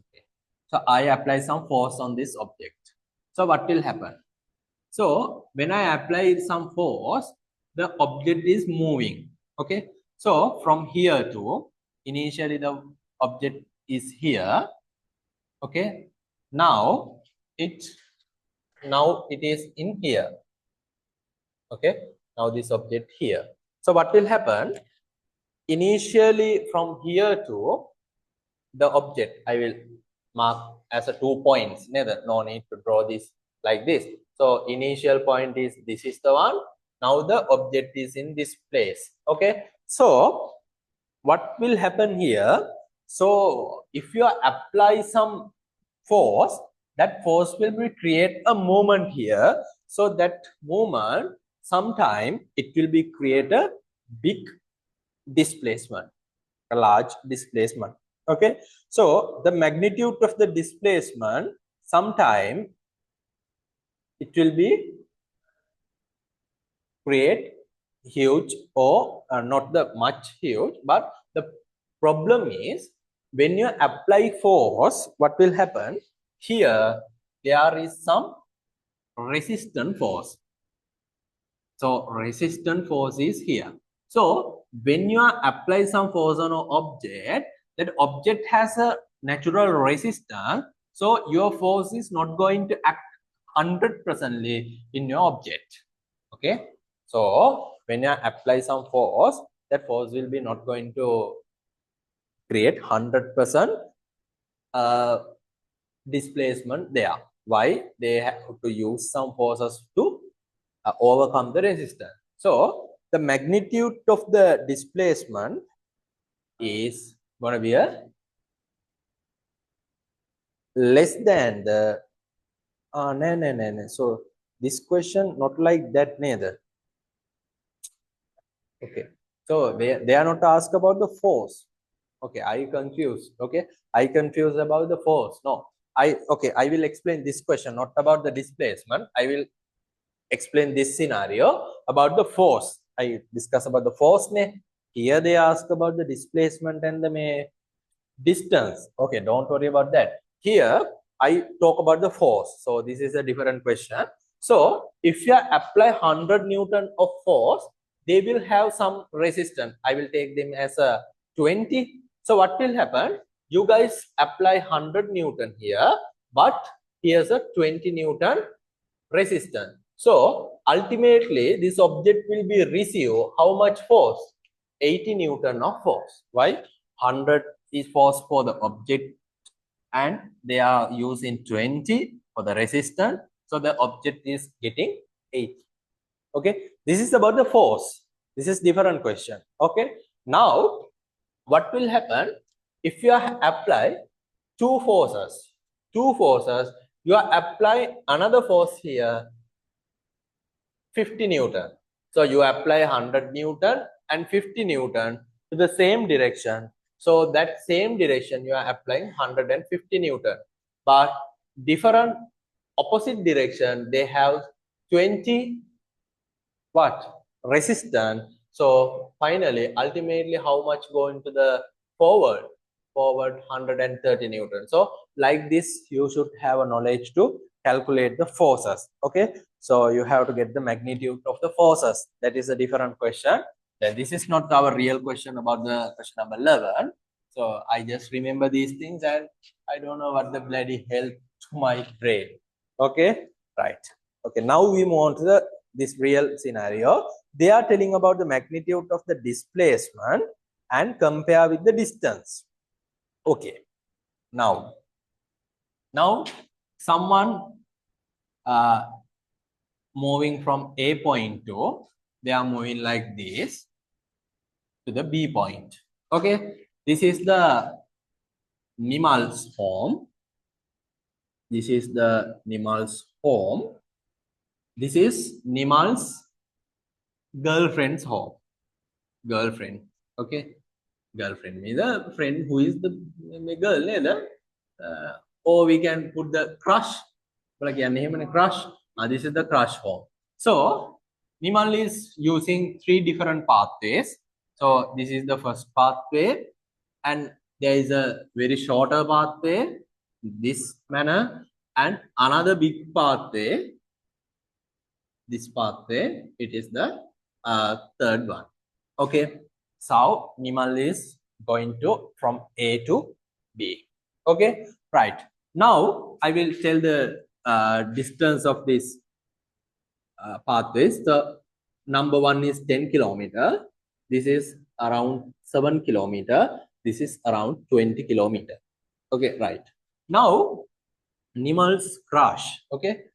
Okay. So I apply some force on this object. So what will happen? So when I apply some force, the object is moving. Okay. So from here to initially the object is here. Okay. Now it is in here. Okay. Now this object here. So what will happen? Initially from here to the object, I will mark as a 2 points. No need to draw this like this. So initial point is this is the one. Now the object is in this place. Okay. So what will happen here? So if you apply some force, that force will be create a moment here. So that moment, sometime it will be create a big displacement, a large displacement. Okay. So the magnitude of the displacement, sometime it will be create huge or not the much huge, but the problem is when you apply force, what will happen here? There is some resistant force. So resistant force is here. So when you apply some force on an object, that object has a natural resistance. So your force is not going to act 100% in your object. Okay. So when you apply some force, that force will be not going to create 100% displacement there. Why? They have to use some forces to overcome the resistance. So the magnitude of the displacement is going to be a less than the no. So this question not like that neither. Okay. So they are not asked about the force. Okay, I confused. Okay, I confused about the force. No, I will explain this question, not about the displacement. I will explain this scenario about the force. I discuss about the force. Here they ask about the displacement and the distance. Okay, don't worry about that. Here I talk about the force. So this is a different question. So if you apply 100 Newton of force, they will have some resistance. I will take them as a 20. So what will happen? You guys apply 100 Newton here, but here's a 20 Newton resistance. So ultimately this object will be receive how much force? 80 Newton of force. Why? 100 is force for the object and they are using 20 for the resistance. So the object is getting 80. Okay. This is about the force. This is different question. Okay. Now what will happen if you apply two forces? You apply another force here, 50 Newton. So you apply 100 Newton and 50 Newton to the same direction. So that same direction you are applying 150 Newton. But different opposite direction, they have 20 what? Resistance. So finally, ultimately, how much go into the forward? Forward 130 Newton. So like this, you should have a knowledge to calculate the forces. Okay. So you have to get the magnitude of the forces. That is a different question. Then this is not our real question about the question number 11. So I just remember these things and I don't know what the bloody hell to my brain. Okay. Right. Okay. Now we move on to this real scenario. They are telling about the magnitude of the displacement and compare with the distance. Okay. Now someone moving from A point to, they are moving like this to the B point. Okay, this is the Nimal's home. This is the Nimal's home. This is Nimal's girlfriend's home. Girlfriend. Okay, girlfriend means the friend who is the girl. Or we can put the crush. Like crush. This is the crush home. So Nimal is using 3 different pathways. So this is the first pathway, and there is a very shorter pathway, this manner, and another big pathway, this pathway. It is the third one. Okay, so Nimal is going to from A to B. Okay, right. Now I will tell the distance of this pathways. The number 1 is 10 kilometer. This is around 7 kilometer. This is around 20 kilometer. Okay, right. Now Nimal's crush. Okay,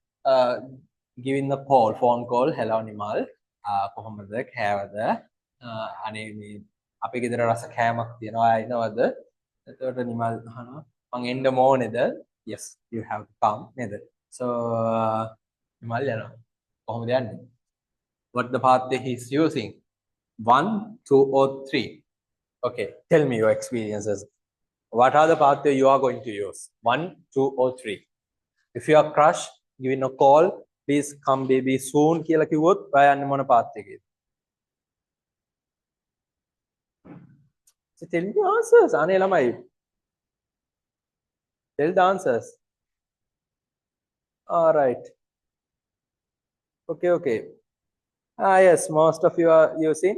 giving the call, phone call. Hello Nimal. කොහොමද කෑවද? අනේ මේ අපේ ගෙදර රස කෑමක් තියෙනවා එනවද? එතකොට නිමල් අහනවා මං එන්න ඕනේද? Yes, you have to come නේද? So නිමල් යනවා. කොහොමද යන්නේ? What the path he is using? 1, 2 or 3? Okay, tell me your experiences. What are the pathways you are going to use? 1, 2 or 3? If you are crush, giving a call, please come baby soon කියලා කිව්වොත් ඔයා යන්නේ මොන path එකේද? So tell me the answers. අනේ ළමයි. Tell the answers. All right. Okay. Yes, most of you are using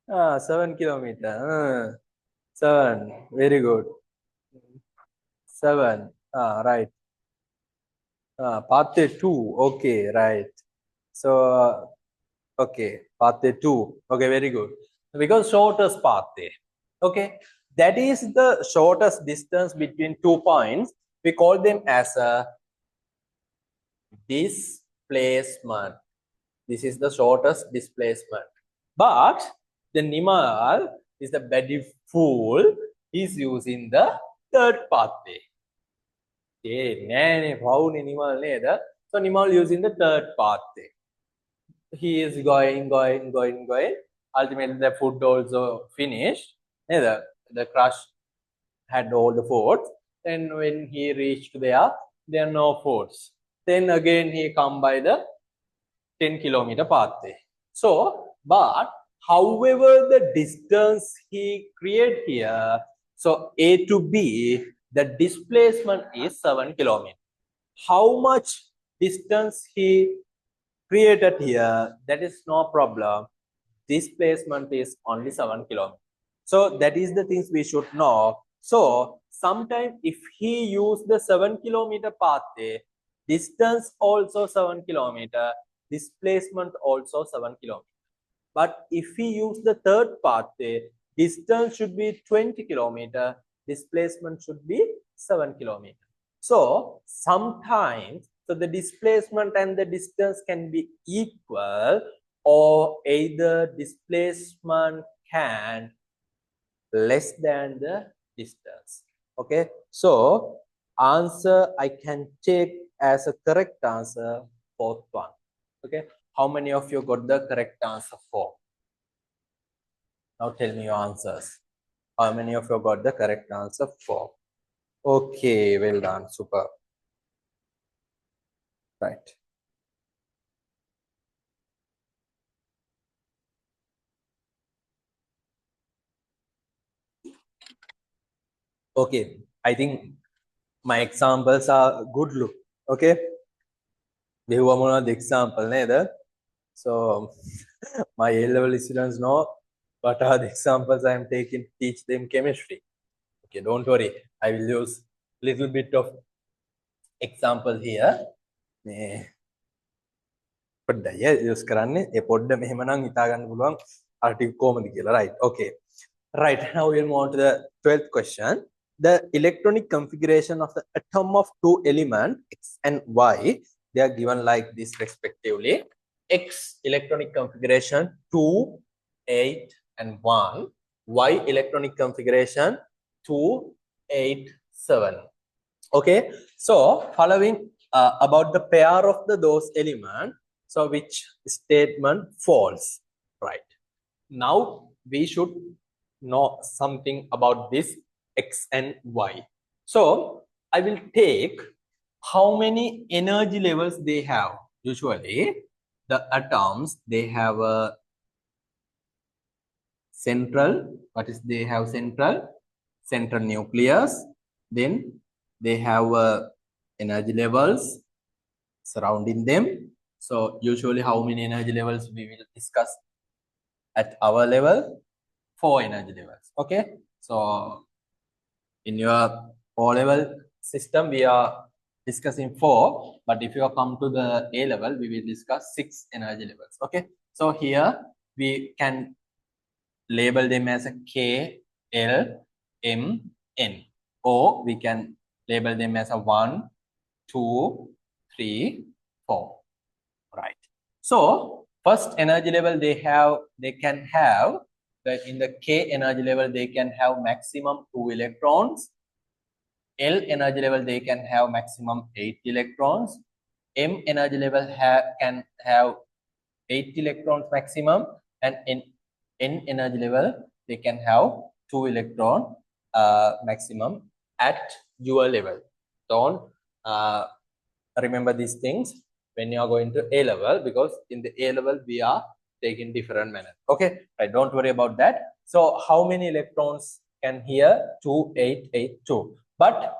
7 kilometer. 7. Very good. 7. Right. Pathway 2. Okay, right. So, okay, pathway 2. Okay, very good. Because shortest pathway. Okay, that is the shortest distance between 2 points. We call them as a displacement. This is the shortest displacement. But the Nimal is the bloody fool. He's using the third pathway. So Nimal using the third pathway. He is going. Ultimately, the food also finished. The crush had all the foods. Then when he reached there are no foods. Then again he come by the 10 kilometer pathway. So, but however the distance he create here, so A to B, the displacement is 7 kilometers. How much distance he created here, that is no problem. Displacement is only 7 kilometers. So that is the things we should know. So sometimes if he use the 7 kilometer pathway, distance also 7 kilometer, displacement also 7 kilometer. But if we use the third pathway, distance should be 20 kilometer, displacement should be 7 kilometer. So sometimes, so the displacement and the distance can be equal, or either displacement can less than the distance. Okay, so answer I can take as a correct answer, fourth one. Okay, how many of you got the correct answer for? Now tell me your answers. How many of you got the correct answer for? Okay, well done, super. Right. Okay, I think my examples are good look. Okay, we have one example neither. So my A-level students know what are the examples I am taking to teach them chemistry. Okay, don't worry, I will use little bit of example here. පොඩ්ඩයි use කරන්නේ ඒ පොඩ්ඩ මෙහෙමනම් හිතා ගන්න පුළුවන් අර ටික කොහොමද කියලා. Right. Okay, right. Now we'll move on to the 12th question. The electronic configuration of the atom of 2 elements X and Y they are given like this respectively. X electronic configuration 2, 8 and 1. Y electronic configuration 2, 8, 7. Okay, so following about the pair of those elements, so which statement false, right? Now we should know something about this X and Y. So I will take how many energy levels they have. Usually the atoms, they have a central, what is they have central nucleus, then they have energy levels surrounding them. So usually how many energy levels we will discuss at our level? 4 energy levels. Okay, so in your O level system we are discussing 4, but if you come to the A level we will discuss 6 energy levels. Okay, so here we can label them as a K, L, M, N, or we can label them as a 1, 2, 3, 4. Right. So first energy level they can have that in the K energy level they can have maximum 2 electrons. L energy level they can have maximum 8 electrons. M energy level can have 8 electrons maximum, and in N energy level they can have 2 electron maximum at your level. Don't remember these things when you are going to A level, because in the A level we are taking different manner. Okay, right, don't worry about that. So how many electrons can here? 2, 8, 8, 2. But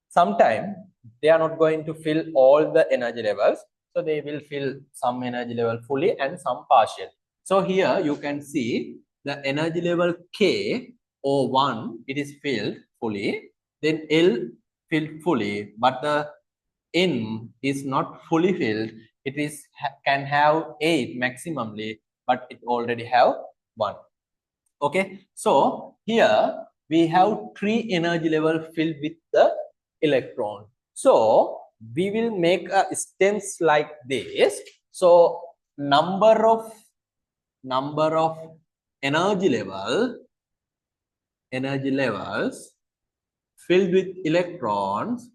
sometime they are not going to fill all the energy levels, so they will fill some energy level fully and some partial. So here you can see the energy level K or 1, it is filled fully, then L filled fully, but the N is not fully filled. It is can have 8 maximally, but it already have 1. Okay, so here we have 3 energy level filled with the electron. So we will make a stems like this. So number of energy levels filled with electrons,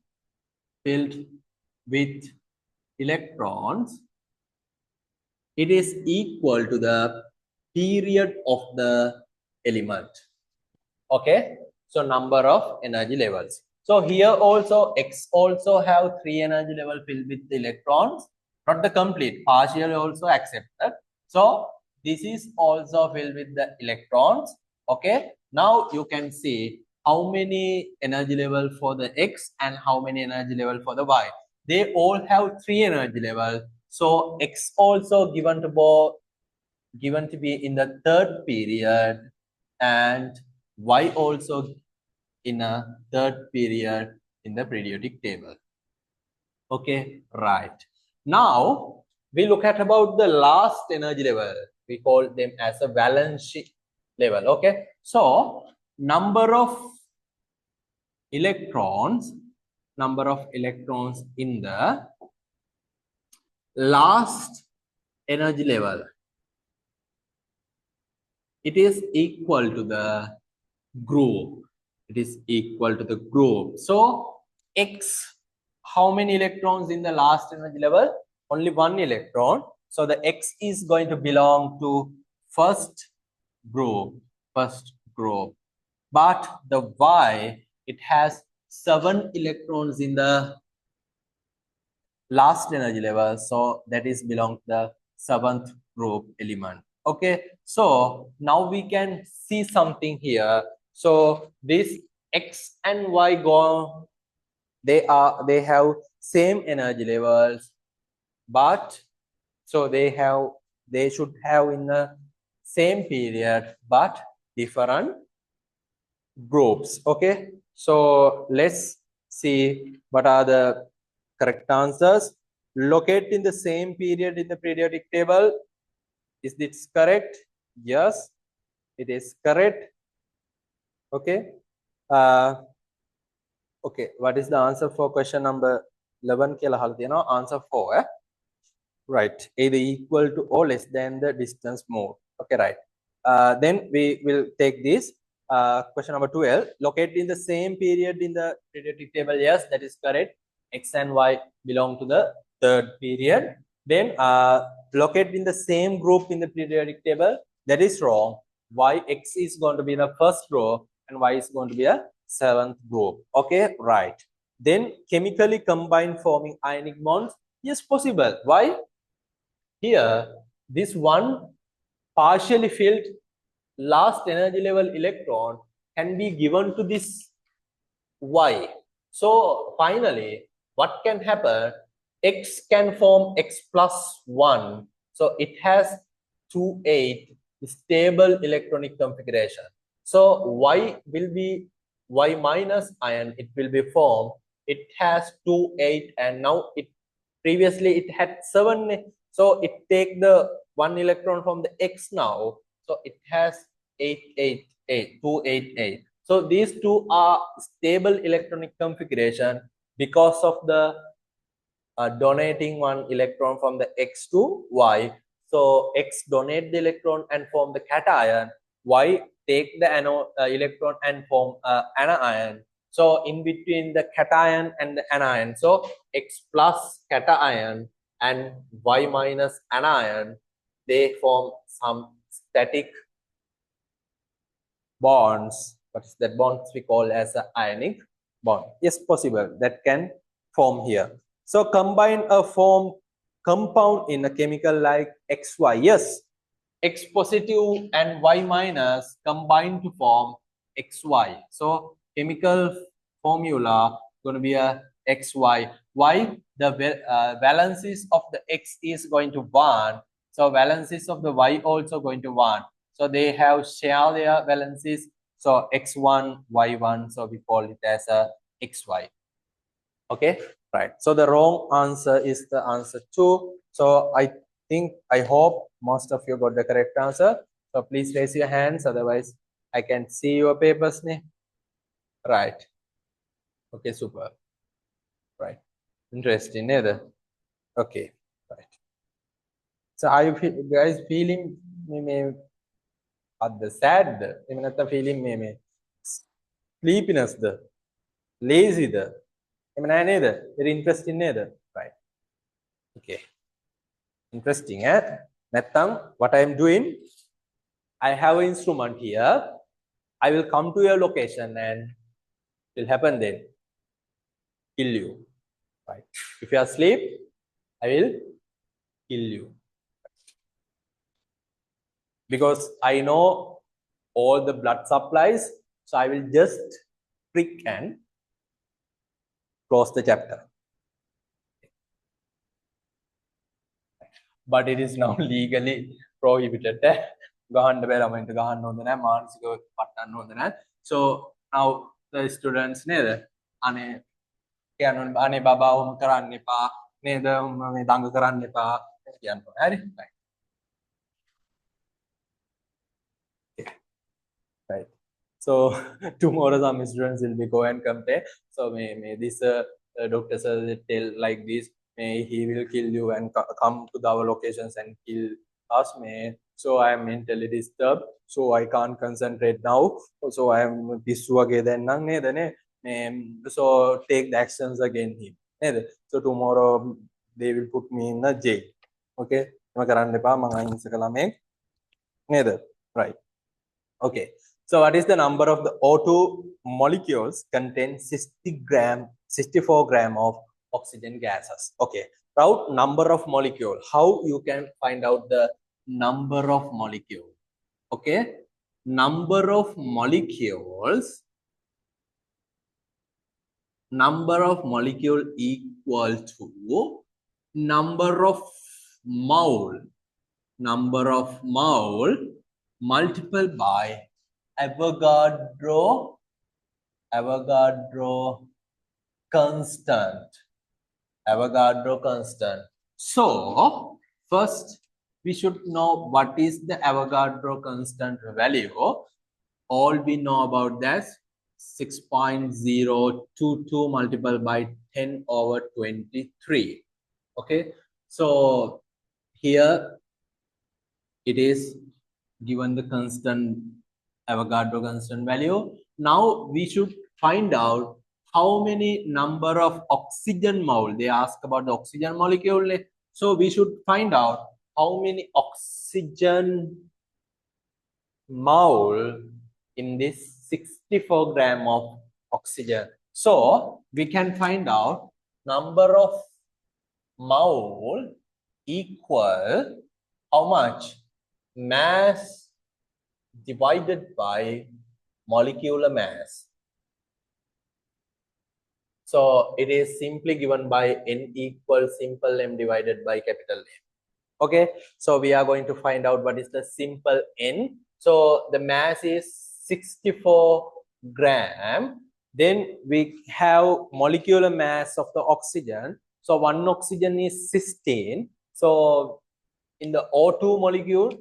it is equal to the period of the element. Okay, so number of energy levels. So here also X also have 3 energy level filled with electrons, not the complete, partial also accepted. So this is also filled with the electrons. Okay, now you can see how many energy level for the X and how many energy level for the Y. They all have 3 energy level. So X also given to be in the third period, and Y also in a third period in the periodic table. Okay, right. Now we look at about the last energy level. We call them as a valence level. Okay, so number of electrons in the last energy level, it is equal to the group. It is equal to the group. So X, how many electrons in the last energy level? Only 1 electron. So the X is going to belong to first group. But the Y, it has 7 electrons in the last energy level, so that is belong to the 7th group element. Okay, so now we can see something here. So this X and Y go, they have same energy levels, but so they should have in the same period but different groups. Okay, so let's see what are the correct answers. Locate in the same period in the periodic table. Is this correct? Yes, it is correct. Okay. Okay, what is the answer for question number 11 කියලා අහලා තියෙනවා. Answer 4. Right. Either equal to or less than the distance moved. Okay, right. Then we will take this. Question number 12. Located in the same period in the periodic table. Yes, that is correct. X and Y belong to the third period. Then located in the same group in the periodic table. That is wrong. X is going to be the first row and Y is going to be a seventh group. Okay, right. Then chemically combined forming ionic bonds. Yes, possible. Why? Here, this one partially filled last energy level electron can be given to this Y. So finally, what can happen? X can form X plus 1. So it has 2,8 stable electronic configuration. So Y will be Y minus ion. It will be formed. It has 2,8 and now it previously it had 7. So it take the 1 electron from the X now. So it has 288. So these two are stable electronic configuration because of the donating 1 electron from the X to Y. So X donate the electron and form the cation. Y take the electron and form anion. So in between the cation and the anion, so X plus cation and Y minus anion, they form some static bonds. What is that bonds we call as an ionic bond? Yes, possible. That can form here. So combine a form compound in a chemical like XY. Yes, X positive and Y minus combine to form XY. So chemical formula going to be a XY. Why? The valences of the X is going to 1. So valences of the Y also going to 1. So they have share their valences. So X1, Y1. So we call it as a XY. Okay, right. So the wrong answer is the answer 2. So I hope most of you got the correct answer. So please raise your hands. Otherwise, I can see your papers. Right. Okay, super. Right. Interesting, neither. Okay, right. So are you guys feeling me at the sad? Even at the feeling me sleepiness, the lazy, the neither. Very interesting, neither. Right. Okay. Interesting, eh? Nathang, what I am doing, I have an instrument here. I will come to your location and it will happen then. Kill you. Right. If you are asleep, I will kill you. Because I know all the blood supplies, so I will just prick and close the chapter. But it is now legally prohibited. So now the students අනේ බබා ඔහොම කරන්න එපා නේද මේ දඟ කරන්න එපා කියනවා හරි right so tomorrow some students will be go and compare so may this Dr. Sir tell like this may he will kill you and come to our locations and kill us may so I am mentally disturbed so I can't concentrate now so I am this wage then nang neda ne so take the actions against him. So tomorrow they will put me in a jail. Okay. Right. Okay. So what is the number of the O2 molecules contain 64 gram of oxygen gases? Okay. Now number of molecule. How you can find out the number of molecule? Okay. Number of molecules. Number of molecule equal to number of mole multiplied by Avogadro constant. So first we should know what is the Avogadro constant value. All we know about that 6.022 multiplied by 10 over 23. Okay, so here it is given the constant Avogadro constant value. Now we should find out how many number of oxygen mole. They ask about the oxygen molecule. So we should find out how many oxygen mole in this 64 gram of oxygen. So we can find out number of mole equal how much? Mass divided by molecular mass. So it is simply given by N equals simple M divided by capital M. Okay, so we are going to find out what is the simple N. So the mass is 64 gram. Then we have molecular mass of the oxygen. So one oxygen is 16. So in the O2 molecule,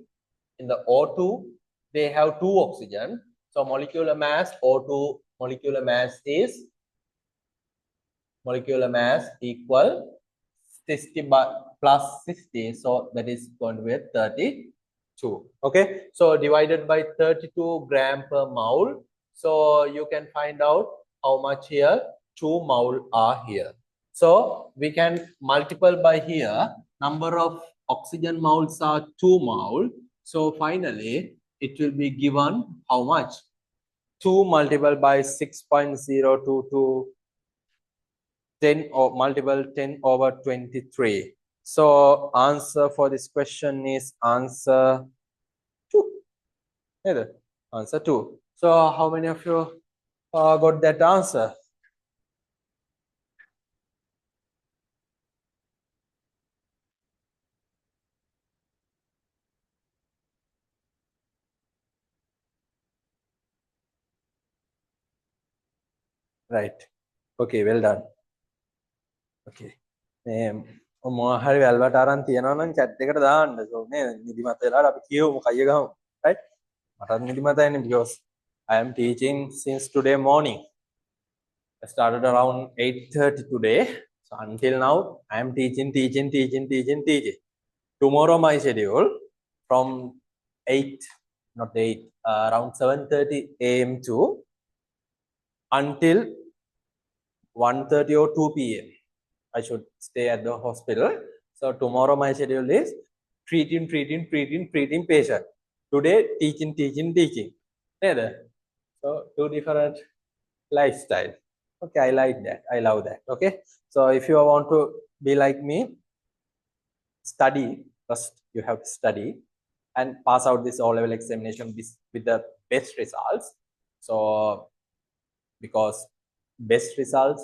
in the O2, they have two oxygen. So molecular mass, O2 molecular mass is molecular mass equal 60 plus 60. So that is going to be 32. Okay. So divided by 32 gram per mole. So you can find out how much here 2 mole are here. So we can multiply by here. Number of oxygen moles are 2 mole. So finally it will be given how much? 2 multiplied by 6.022 10 or multiple 10 over 23. So answer for this question is answer 2. Answer 2. So how many of you got that answer? Right. Okay, well done. Okay. මොනවා හරි වැල්වට අරන් තියනවා නම් chat එකට දාන්න. So නේ නිදිමත වෙලාවට අපි කියමු කය ගහමු. Right? මටත් නිදිමතයිනේ because I am teaching since today morning. I started around 8:30 today. So until now I am teaching. Tomorrow my schedule from 8, not 8, around 7:30 a.m. to until 1:30 or 2 p.m. I should stay at the hospital. So tomorrow my schedule is treating patient. Today teaching. So two different lifestyle. Okay, I like that. I love that. Okay. So if you want to be like me, study first. You have to study and pass out this O-level examination with the best results. So because best results,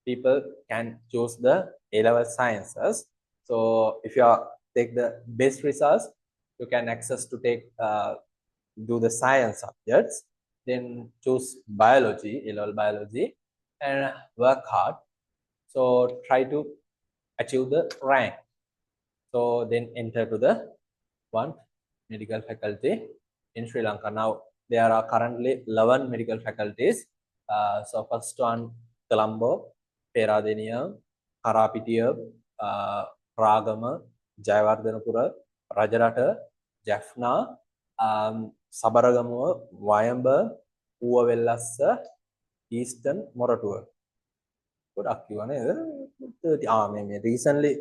people can choose the A-level sciences. So if you take the best results, you can access to take do the science subjects, then choose biology, A-level biology, and work hard. So try to achieve the rank. So then enter to the one medical faculty in Sri Lanka. Now there are currently 11 medical faculties. So first one, Colombo, Peradeniya, Karapitiya, Ragama, Jayawardhanapura, Rajarata, Jaffna, Sabaragamuwa, Wayamba, Uwavellassa, Eastern Moratuwa. Recently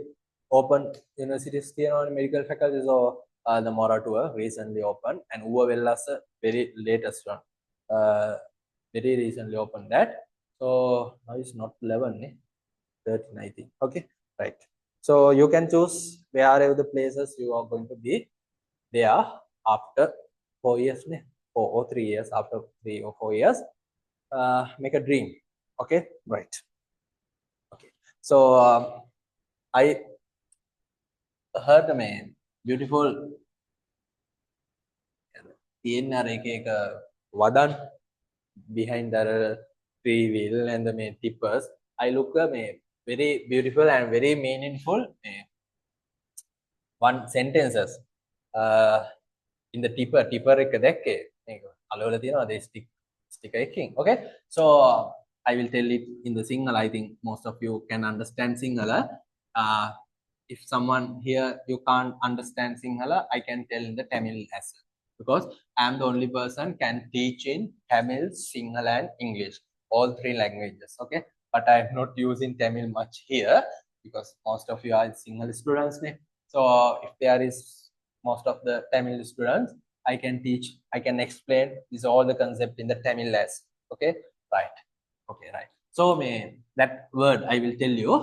opened universities on medical faculties or the Moratuwa recently opened, and Uwavellassa very latest one. Very recently opened that. So now it's not 11, 13, I think. Okay, right. So you can choose wherever the places you are going to be there after 4 years, 4 or 3 years, after 3 or 4 years. Make a dream. Okay, right. Okay. So I heard the man beautiful wadan behind the tree wheel and the main tippers. I look very beautiful and very meaningful one sentences in the tipper එක දැක්කේ මේක අලවල තියෙනවා they stick එකකින්. Okay, so I will tell it in the Sinhala. I think most of you can understand Sinhala. If someone here you can't understand Sinhala, I can tell in the Tamil as well, because I am the only person can teach in Tamil, Sinhala, and English, all three languages. Okay, but I am not using Tamil much here because most of you are Sinhala students. So if there is most of the Tamil students, I can teach, I can explain this all the concept in the Tamil as. Okay, right. Okay, right. So that word I will tell you.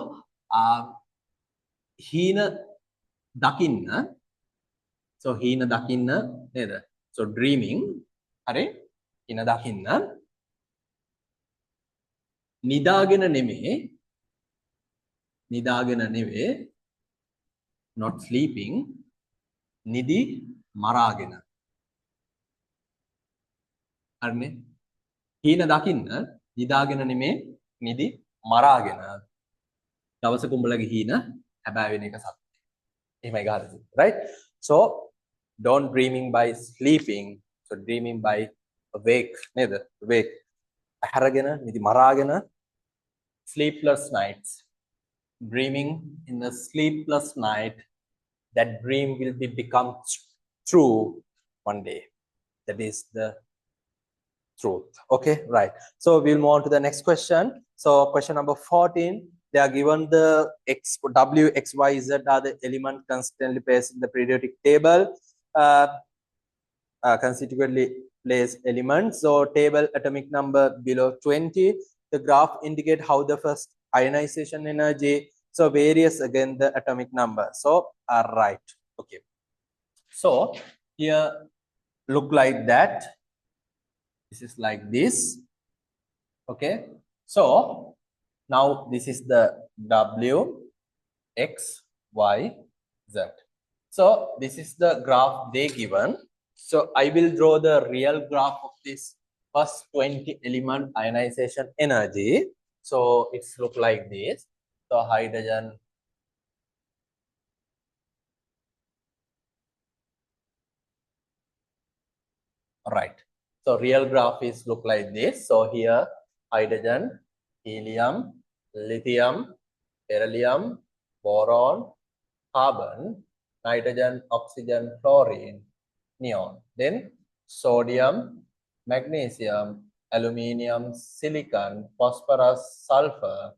Hina dakinna. So hina dakinna neda. So dreaming. Hare. Hina dakinna. Nidagena neme. Nidagena neve. Not sleeping. Nidi maragena. Arne. Hina dakinna. Nidagena neme. Nidi maragena. Dawasa kumbulage hina. Habawi neka sat. Right? So don't dreaming by sleeping. So dreaming by awake. Neither awake. Haragena, nidi maragena. Sleepless nights. Dreaming in a sleepless night. That dream will become true one day. That is the truth. Okay, right. So we'll move on to the next question. So question number 14. They are given the X, W, X, Y, Z are the element constantly placed in the periodic table. Consecutively placed elements. So table atomic number below 20. The graph indicate how the first ionization energy. So various again the atomic number. So right. Okay. So here look like that. This is like this. Okay. So now this is the W, X, Y, Z. So this is the graph they given. So I will draw the real graph of this first 20 element ionization energy. So it's look like this. So hydrogen. Right. So real graph is look like this. So here hydrogen, helium, lithium, beryllium, boron, carbon, nitrogen, oxygen, fluorine, neon. Then sodium, magnesium, aluminium, silicon, phosphorus, sulfur,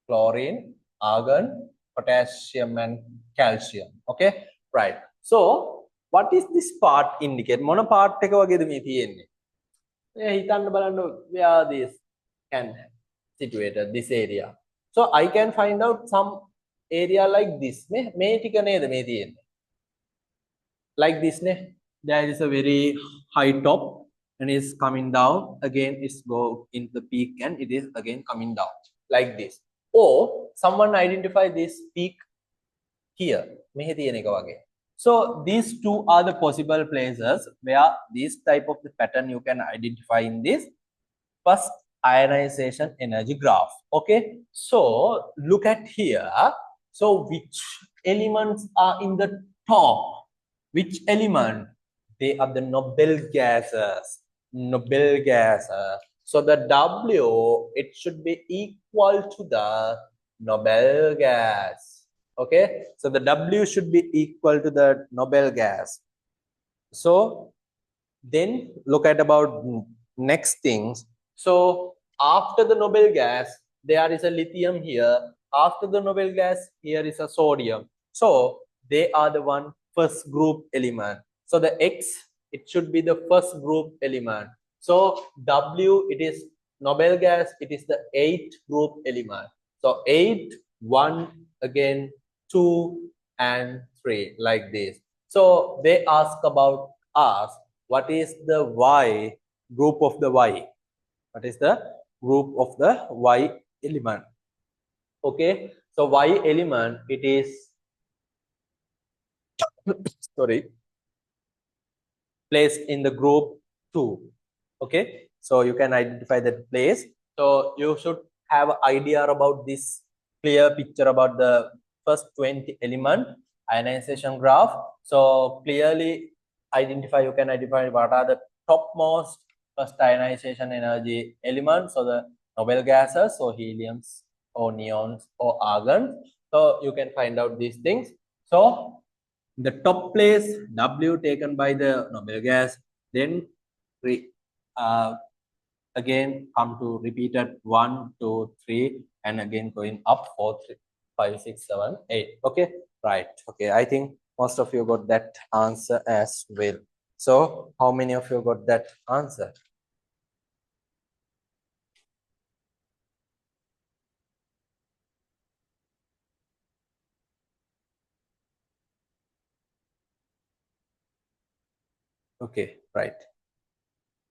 chlorine, argon, potassium, and calcium. Okay, right. So what is this part indicate? Mono part එක වගේද මේ තියෙන්නේ? මේ හිතන්න බලන්න where this can situated this area. So I can find out some area like this. මේ ටික නේද මේ තියෙන්නේ? Like this ne? There is a very high top and is coming down. Again, it's go into the peak and it is again coming down like this. Or someone identify this peak here. So these two are the possible places where this type of the pattern you can identify in this first ionization energy graph. Okay, so look at here. So which elements are in the top? Which element? They are the noble gases. Noble gases. So the W, it should be equal to the noble gas. Okay, so the W should be equal to the noble gas. So then look at about next things. So after the noble gas, there is a lithium here. After the noble gas, here is a sodium. So they are the one first group element. So the X, it should be the first group element. So W, it is noble gas, it is the 8th group element. So 8, 1, again 2 and 3 like this. So they ask about us, what is the Y group of the Y? What is the group of the Y element? Okay, so Y element, it is sorry, placed in the group 2. Okay, so you can identify that place. So you should have an idea about this clear picture about the first 20 element ionization graph. So clearly identify, you can identify what are the topmost first ionization energy elements, so the noble gases, so heliums or neons or argons. So you can find out these things. So the top place W taken by the noble gas, then again come to repeated 1, 2, 3, and again going up 4, 3, 5, 6, 7, 8. Okay, right. Okay, I think most of you got that answer as well. So how many of you got that answer? Okay, right.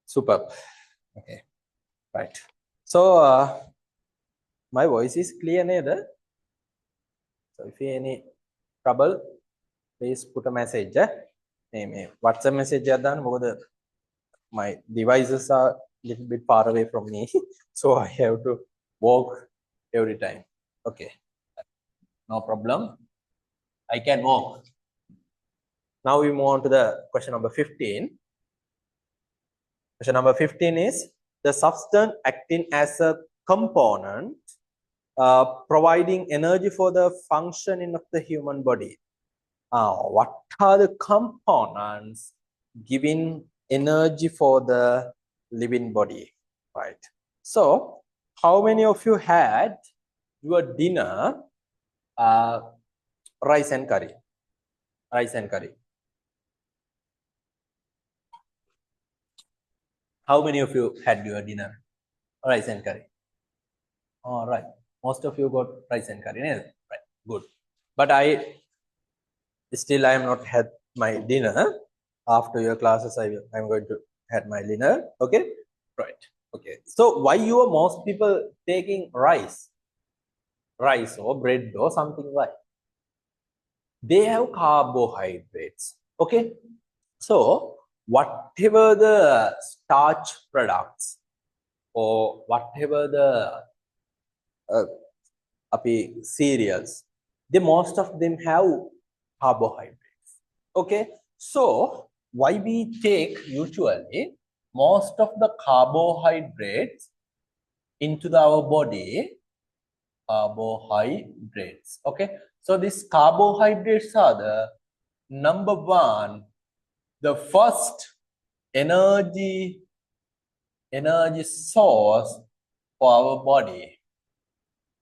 Superb. Okay, right. So my voice is clear, neither. So if you any trouble, please put a message. WhatsApp message done. My devices are a little bit far away from me, so I have to walk every time. Okay, no problem. I can walk. Now we move on to the question number 15. Question number 15 is the substance acting as a component providing energy for the functioning of the human body. What are the components giving energy for the living body? Right. So, how many of you had your dinner rice and curry? Rice and curry. How many of you had your dinner rice and curry? All right. Most of you got rice and curry. Right. Good. But I am not had my dinner. After your classes, I'm going to had my dinner. Okay. Right. Okay. So why you are most people taking rice or bread or something like? They have carbohydrates. Okay. So whatever the starch products or whatever the cereals, most of them have carbohydrates. Okay. So why we take usually most of the carbohydrates into our body? Carbohydrates. Okay. So these carbohydrates are the number one, the first energy source for our body.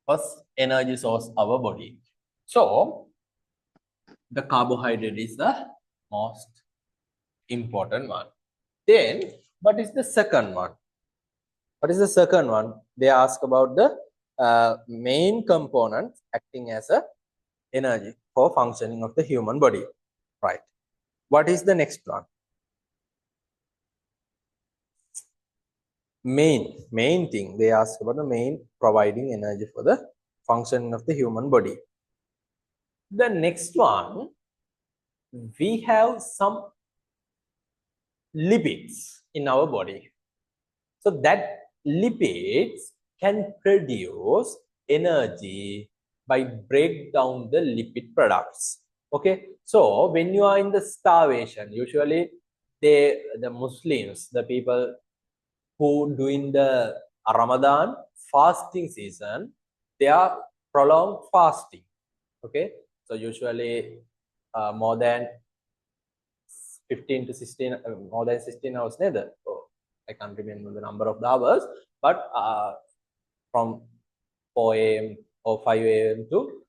First energy source our body. So the carbohydrate is the most important one. Then what is the second one? What is the second one? They ask about the main components acting as a energy for functioning of the human body. Right. What is the next one? Main thing. They ask about the main providing energy for the functioning of the human body. The next one, we have some lipids in our body. So that lipids can produce energy by break down the lipid products. Okay, so when you are in the starvation, usually the Muslims, the people who doing the Ramadan fasting season, they are prolonged fasting. Okay, so usually more than 15 to 16, more than 16 hours neither. So I can't remember the number of the hours, but from 4 a.m. or 5 a.m. to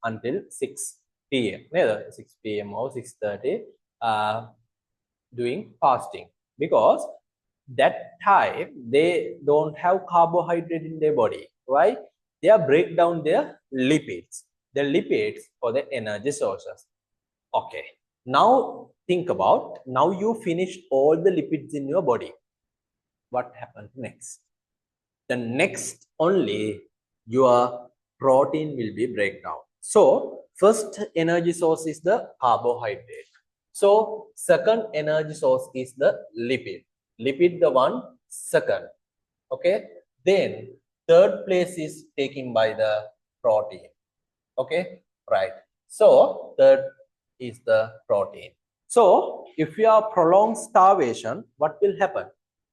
until 6 p.m. Neither 6 p.m. or 6:30 doing fasting, because that time they don't have carbohydrate in their body. Why? They are break down their lipids. The lipids for the energy sources. Okay. Now think about, now you finished all the lipids in your body. What happens next? The next only your protein will be breakdown. So first energy source is the carbohydrate. So second energy source is the lipid. Lipid the one second. Okay. Then third place is taken by the protein. Okay. Right. So third is the protein. So if you are prolonged starvation, what will happen?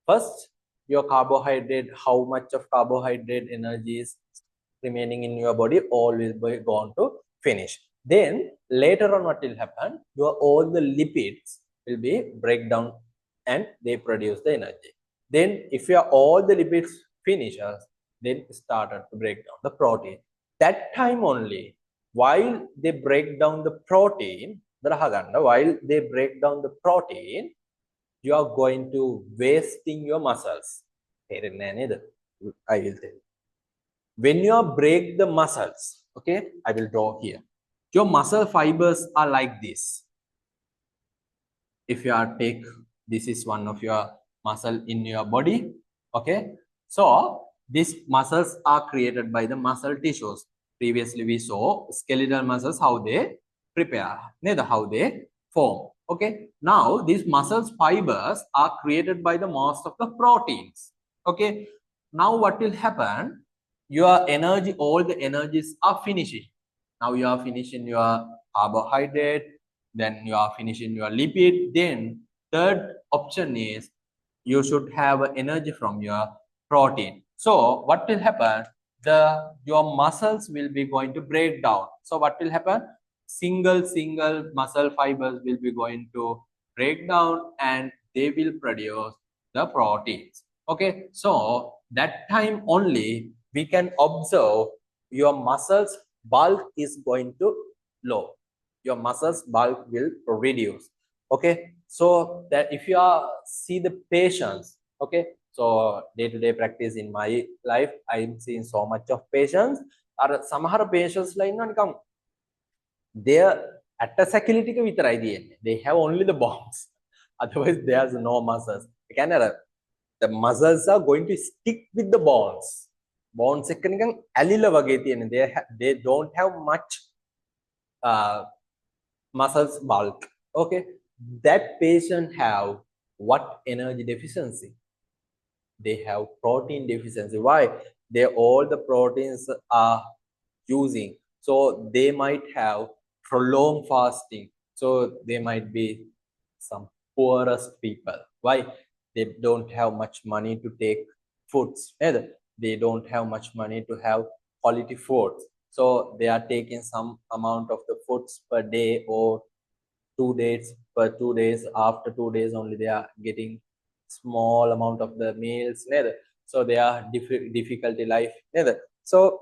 First, your carbohydrate, how much of carbohydrate energy is remaining in your body, always going to finish. Then later on, what will happen? Your all the lipids will be break down and they produce the energy. Then if your all the lipids finishes, then started to break down the protein. That time only, while they break down the protein, while they break down the protein, you are going to wasting your muscles. I will tell you. When you break the muscles, okay, I will draw here. Your muscle fibers are like this. If you are take, this is one of your muscle in your body, okay. So these muscles are created by the muscle tissues. Previously we saw skeletal muscles, how they prepare, how they form. Okay, now these muscles fibers are created by the most of the proteins. Okay, now what will happen? Your energy, all the energies are finishing. Now you are finishing your carbohydrate, then you are finishing your lipid. Then third option is you should have energy from your protein. So what will happen? Your muscles will be going to break down. So what will happen? Single muscle fibers will be going to break down and they will produce the proteins. Okay, so that time only we can observe your muscles bulk is going to low. Your muscles bulk will reduce. Okay, so that if you are see the patients, okay, so day-to-day practice in my life, I'm seeing so much of patients. Are some patients like their attack-ability they have only the bones. Otherwise, there's no muscles. The muscles are going to stick with the bones. Bones they don't have much muscles bulk. Okay, that patient have what energy deficiency? They have protein deficiency. Why? They all the proteins are using, so they might have prolonged fasting. So they might be some poorest people. Why? They don't have much money to take foods. Either they don't have much money to have quality foods. So they are taking some amount of the foods per day or 2 days. Per 2 days, after 2 days only they are getting small amount of the meals. So they are difficulty life. So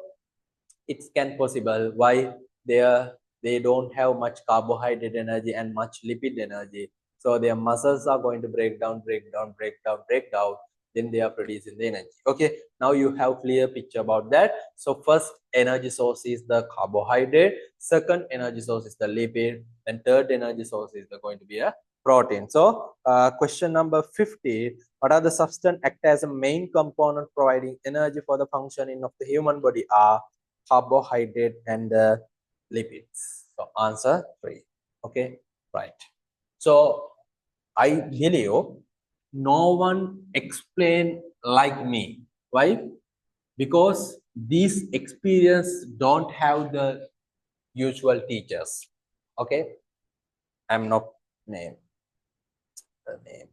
it can possible why they don't have much carbohydrate energy and much lipid energy, so their muscles are going to break down, then they are producing the energy. Okay, now you have clear picture about that. So first energy source is the carbohydrate, second energy source is the lipid, and third energy source is going to be a protein. So question number 50, what are the substance act as a main component providing energy for the functioning of the human body? Are carbohydrate and lipids. So answer 3. Okay, right. So I believe no one explain like me. Why? Because these experience don't have the usual teachers. Okay, I'm not name. Name.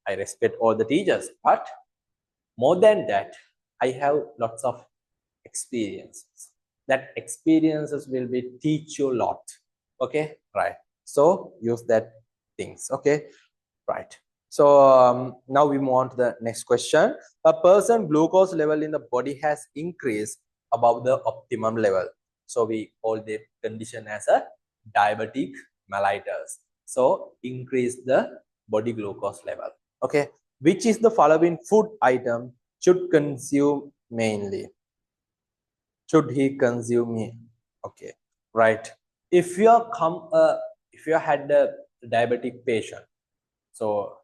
I respect all the teachers, but more than that, I have lots of experiences. That experiences will be teach you a lot. Okay, right. So use that things. Okay, right. So now we move on to the next question. A person glucose level in the body has increased above the optimum level. So we call the condition as a diabetic mellitus. So increase the body glucose level. Okay, which is the following food item should consume mainly? Should he consume it? Okay, right. If you are if you had a diabetic patient, so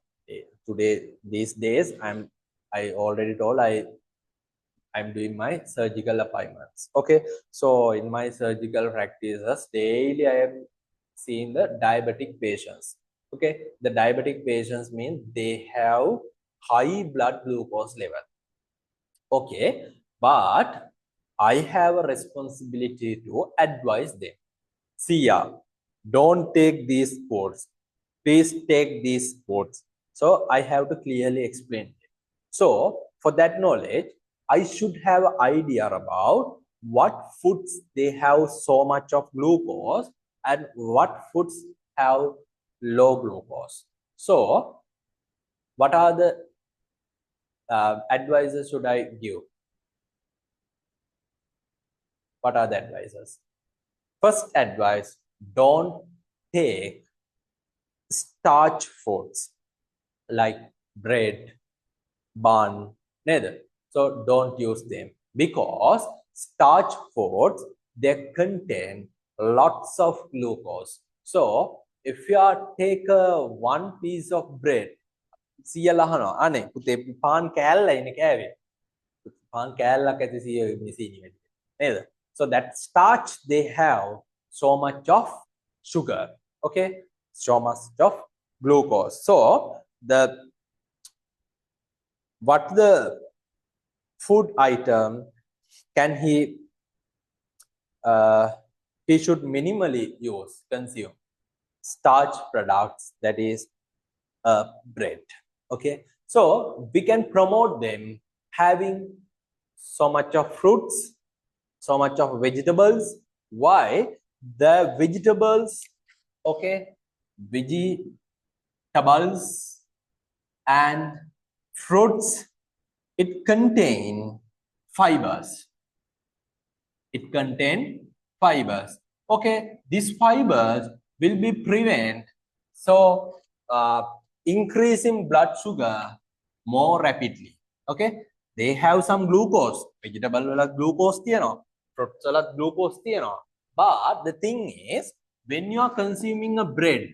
today these days I already told I'm doing my surgical appointments. Okay, so in my surgical practices daily I am seeing the diabetic patients. Okay, the diabetic patients mean they have high blood glucose level. Okay, but I have a responsibility to advise them. See, don't take these foods. Please take these foods. So I have to clearly explain it. So for that knowledge, I should have an idea about what foods they have so much of glucose and what foods have low glucose. So what are the advices should I give? What are the advices? First advice, don't take starch foods like bread, bun, neither. So don't use them because starch foods, they contain lots of glucose. So if you are take one piece of bread, සියල්ල අහනවා අනේ පුතේ පාන් කෑල්ල ඉන්නේ කෑවේ පාන් කෑල්ලක් ඇති සීනි වැඩි නේද? So that starch, they have so much of sugar, okay, so much of glucose. So what the food item can he should minimally consume starch products, that is bread, okay. So we can promote them having so much of fruits, so much of vegetables. Why? The vegetables, okay, vegetables and fruits, it contain fibers. It contain fibers, okay. These fibers will be prevent so increasing blood sugar more rapidly, okay. They have some glucose. Vegetable වල glucose තියෙනවා, fruits වල glucose තියෙනවා. But the thing is, when you are consuming a bread,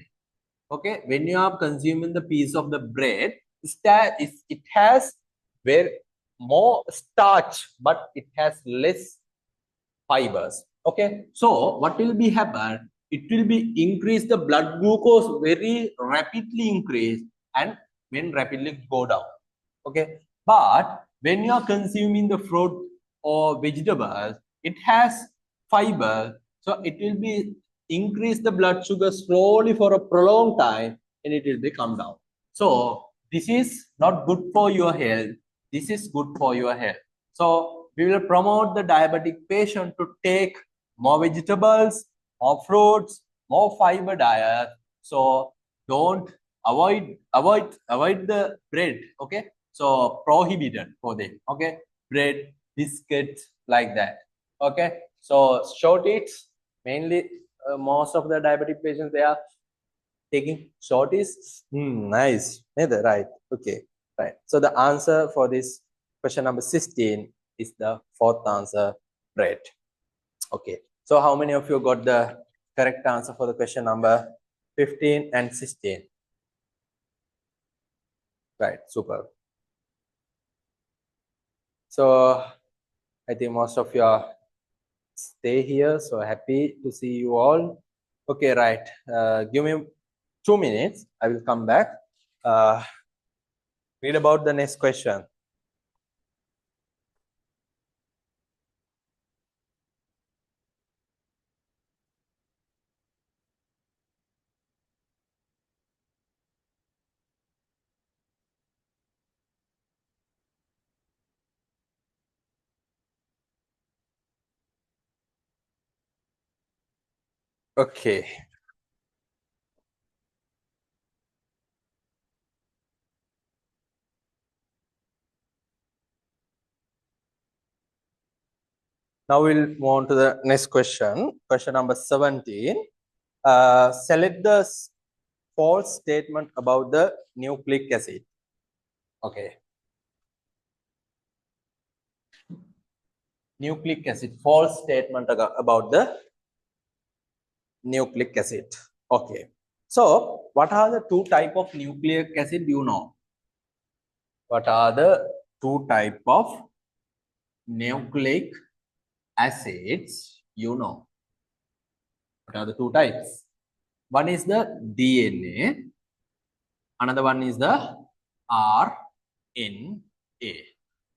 okay, when you are consuming the piece of the bread, it has very more starch, but it has less fibers, okay. So what will be happen? It will be increase the blood glucose very rapidly increase and when rapidly go down, okay. But when you are consuming the fruit or vegetables, it has fiber, so it will be increase the blood sugar slowly for a prolonged time and it will be come down. So this is not good for your health. This is good for your health. So we will promote the diabetic patient to take more vegetables, more fruits, more fiber diet. So don't avoid the bread, okay. So prohibited for them, okay. Bread, biscuits, like that, okay. So short eats, mainly most of the diabetic patients, they are taking shorties. Nice, right, okay, right. So the answer for this question number 16 is the fourth answer, bread, okay. So how many of you got the correct answer for the question number 15 and 16? Right, super. So I think most of you are stay here, so happy to see you all. Okay, right, give me 2 minutes, I will come back. Read about the next question. Okay. Now we'll move on to the next question. Question number 17. Select the false statement about the nucleic acid. Okay. Nucleic acid, false statement about the nucleic acid. Okay. So what are the two type of nucleic acid, you know? What are the two type of nucleic acids, you know? What are the two types? One is the DNA, another one is the RNA.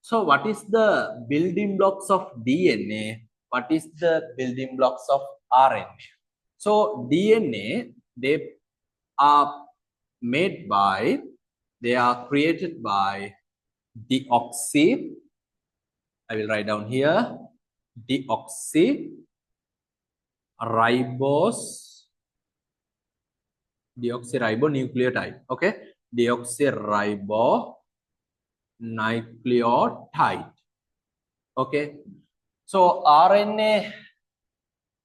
So what is the building blocks of DNA? What is the building blocks of RNA? So DNA, they are made by They are created by deoxy. I will write down here deoxy deoxyribonucleotide. Okay, deoxyribonucleotide. Okay, so RNA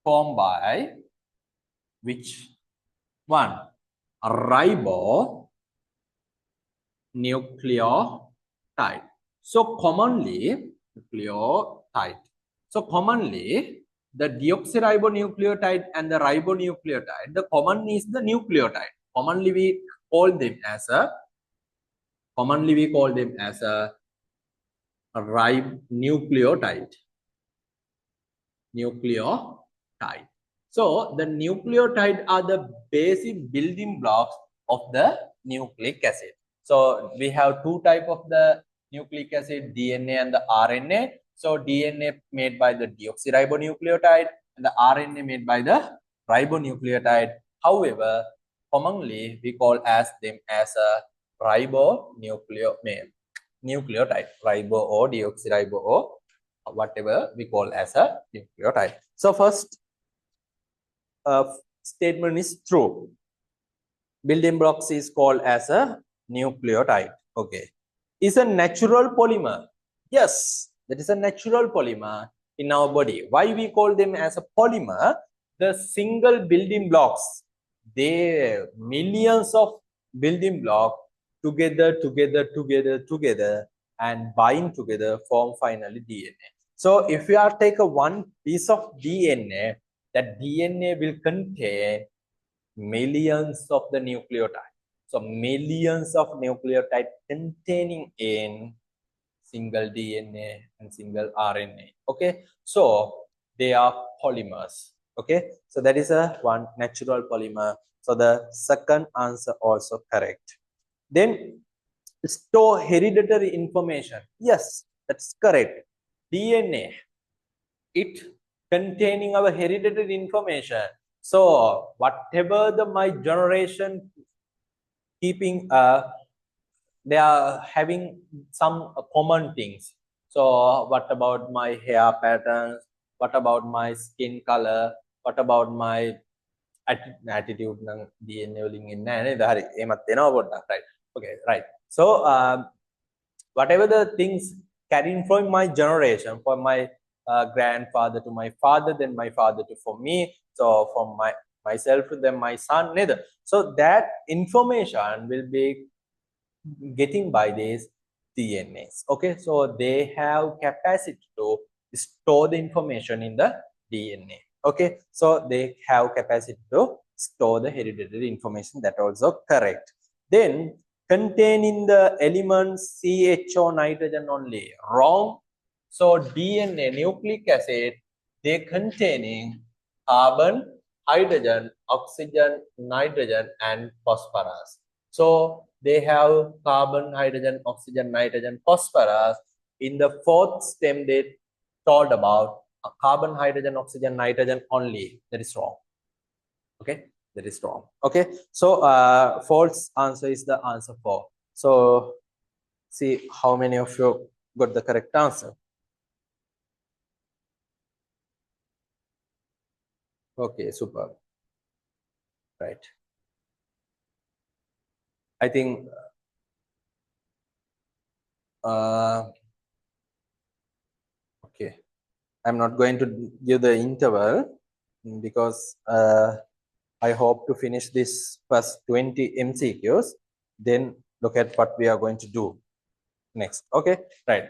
formed by which one? Ribonucleotide. So commonly nucleotide. So commonly the deoxyribonucleotide and the ribonucleotide, the common is the nucleotide. Commonly we call them as a ribonucleotide. Nucleotide. So the nucleotide are the basic building blocks of the nucleic acid. So we have two type of the nucleic acid, DNA and the RNA. So DNA made by the deoxyribonucleotide and the RNA made by the ribonucleotide. However, commonly we call as them as a ribonucleotide, ribo or deoxyribo or whatever we call as a nucleotide. So first statement is true. Building blocks is called as a nucleotide. Okay. Is a natural polymer. Yes, that is a natural polymer in our body. Why we call them as a polymer? The single building blocks, they millions of building blocks together and bind together form finally DNA. So if you are take a one piece of DNA, that DNA will contain millions of the nucleotide. So millions of nucleotide containing in single DNA and single RNA. Okay, so they are polymers. Okay, so that is a one natural polymer. So the second answer also correct. Then store hereditary information. Yes, that's correct. DNA, it containing our hereditary information. So whatever the my generation keeping, they are having some common things. So what about my hair patterns? What about my skin color? What about my attitude? DNA වලින් එන්නේ නැහැ නේද? හරි. එහෙමත් එනවා පොඩ්ඩක්. Right. Okay, right. So whatever the things carrying from my generation, from my grandfather to my father, then my father to for me, so from myself to then my son, neither. So that information will be getting by these DNAs. Okay, so they have capacity to store the information in the DNA. Okay, so they have capacity to store the hereditary information. That also correct. Then containing the elements CHO nitrogen only. Wrong. So DNA, nucleic acid, they containing carbon, hydrogen, oxygen, nitrogen, and phosphorus. So they have carbon, hydrogen, oxygen, nitrogen, phosphorus. In the fourth stem, they told about carbon, hydrogen, oxygen, nitrogen only. That is wrong. Okay, that is wrong. Okay, so false answer is the answer 4. So see how many of you got the correct answer. Okay, super. Right. I think okay, I'm not going to give the interval because I hope to finish this first 20 MCQs, then look at what we are going to do next. Okay, right.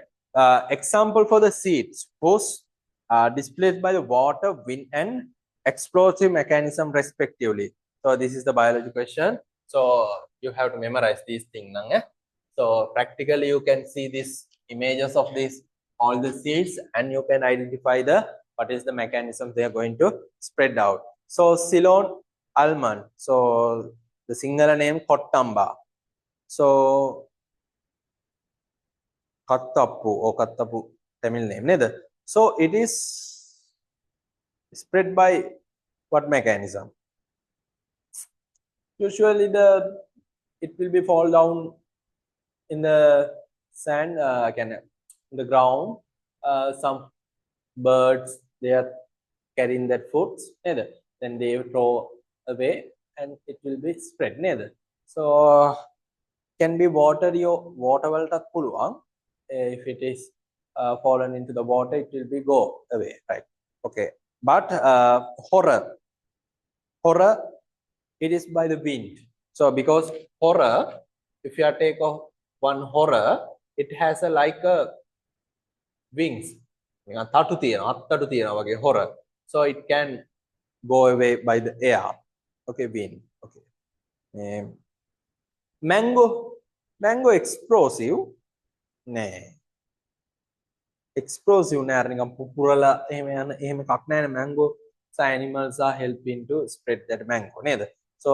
Example for the seeds: force displaced by the water, wind, and explosive mechanism respectively. So this is the biology question. So you have to memorize these things. So practically you can see these images of this all the seeds and you can identify the what is the mechanism they are going to spread out. So Ceylon almond. So the singular name Kottamba. So Kattapu or Kattapu Tamil name, neither. So it is spread by what mechanism? Usually it will be fall down in the sand, in the ground, some birds, they are carrying that food, neither. Then they throw away and it will be spread, neither. So can be water your water වලටත් පුළුවන්. If it is fallen into the water, it will be go away, right? Okay, but horror, it is by the wind. So because horror, if you take of one horror, it has a like a wings. තටු තියෙනවා, අත්තටු තියෙනවා වගේ horror. So it can go away by the air. Okay, wind. Okay. Mango explosive. නෑ. Explosive නෑ අර නිකන් පුපුරලා එහෙම එකක් නෑනේ mango. So animals are helping to spread that mango නේද? So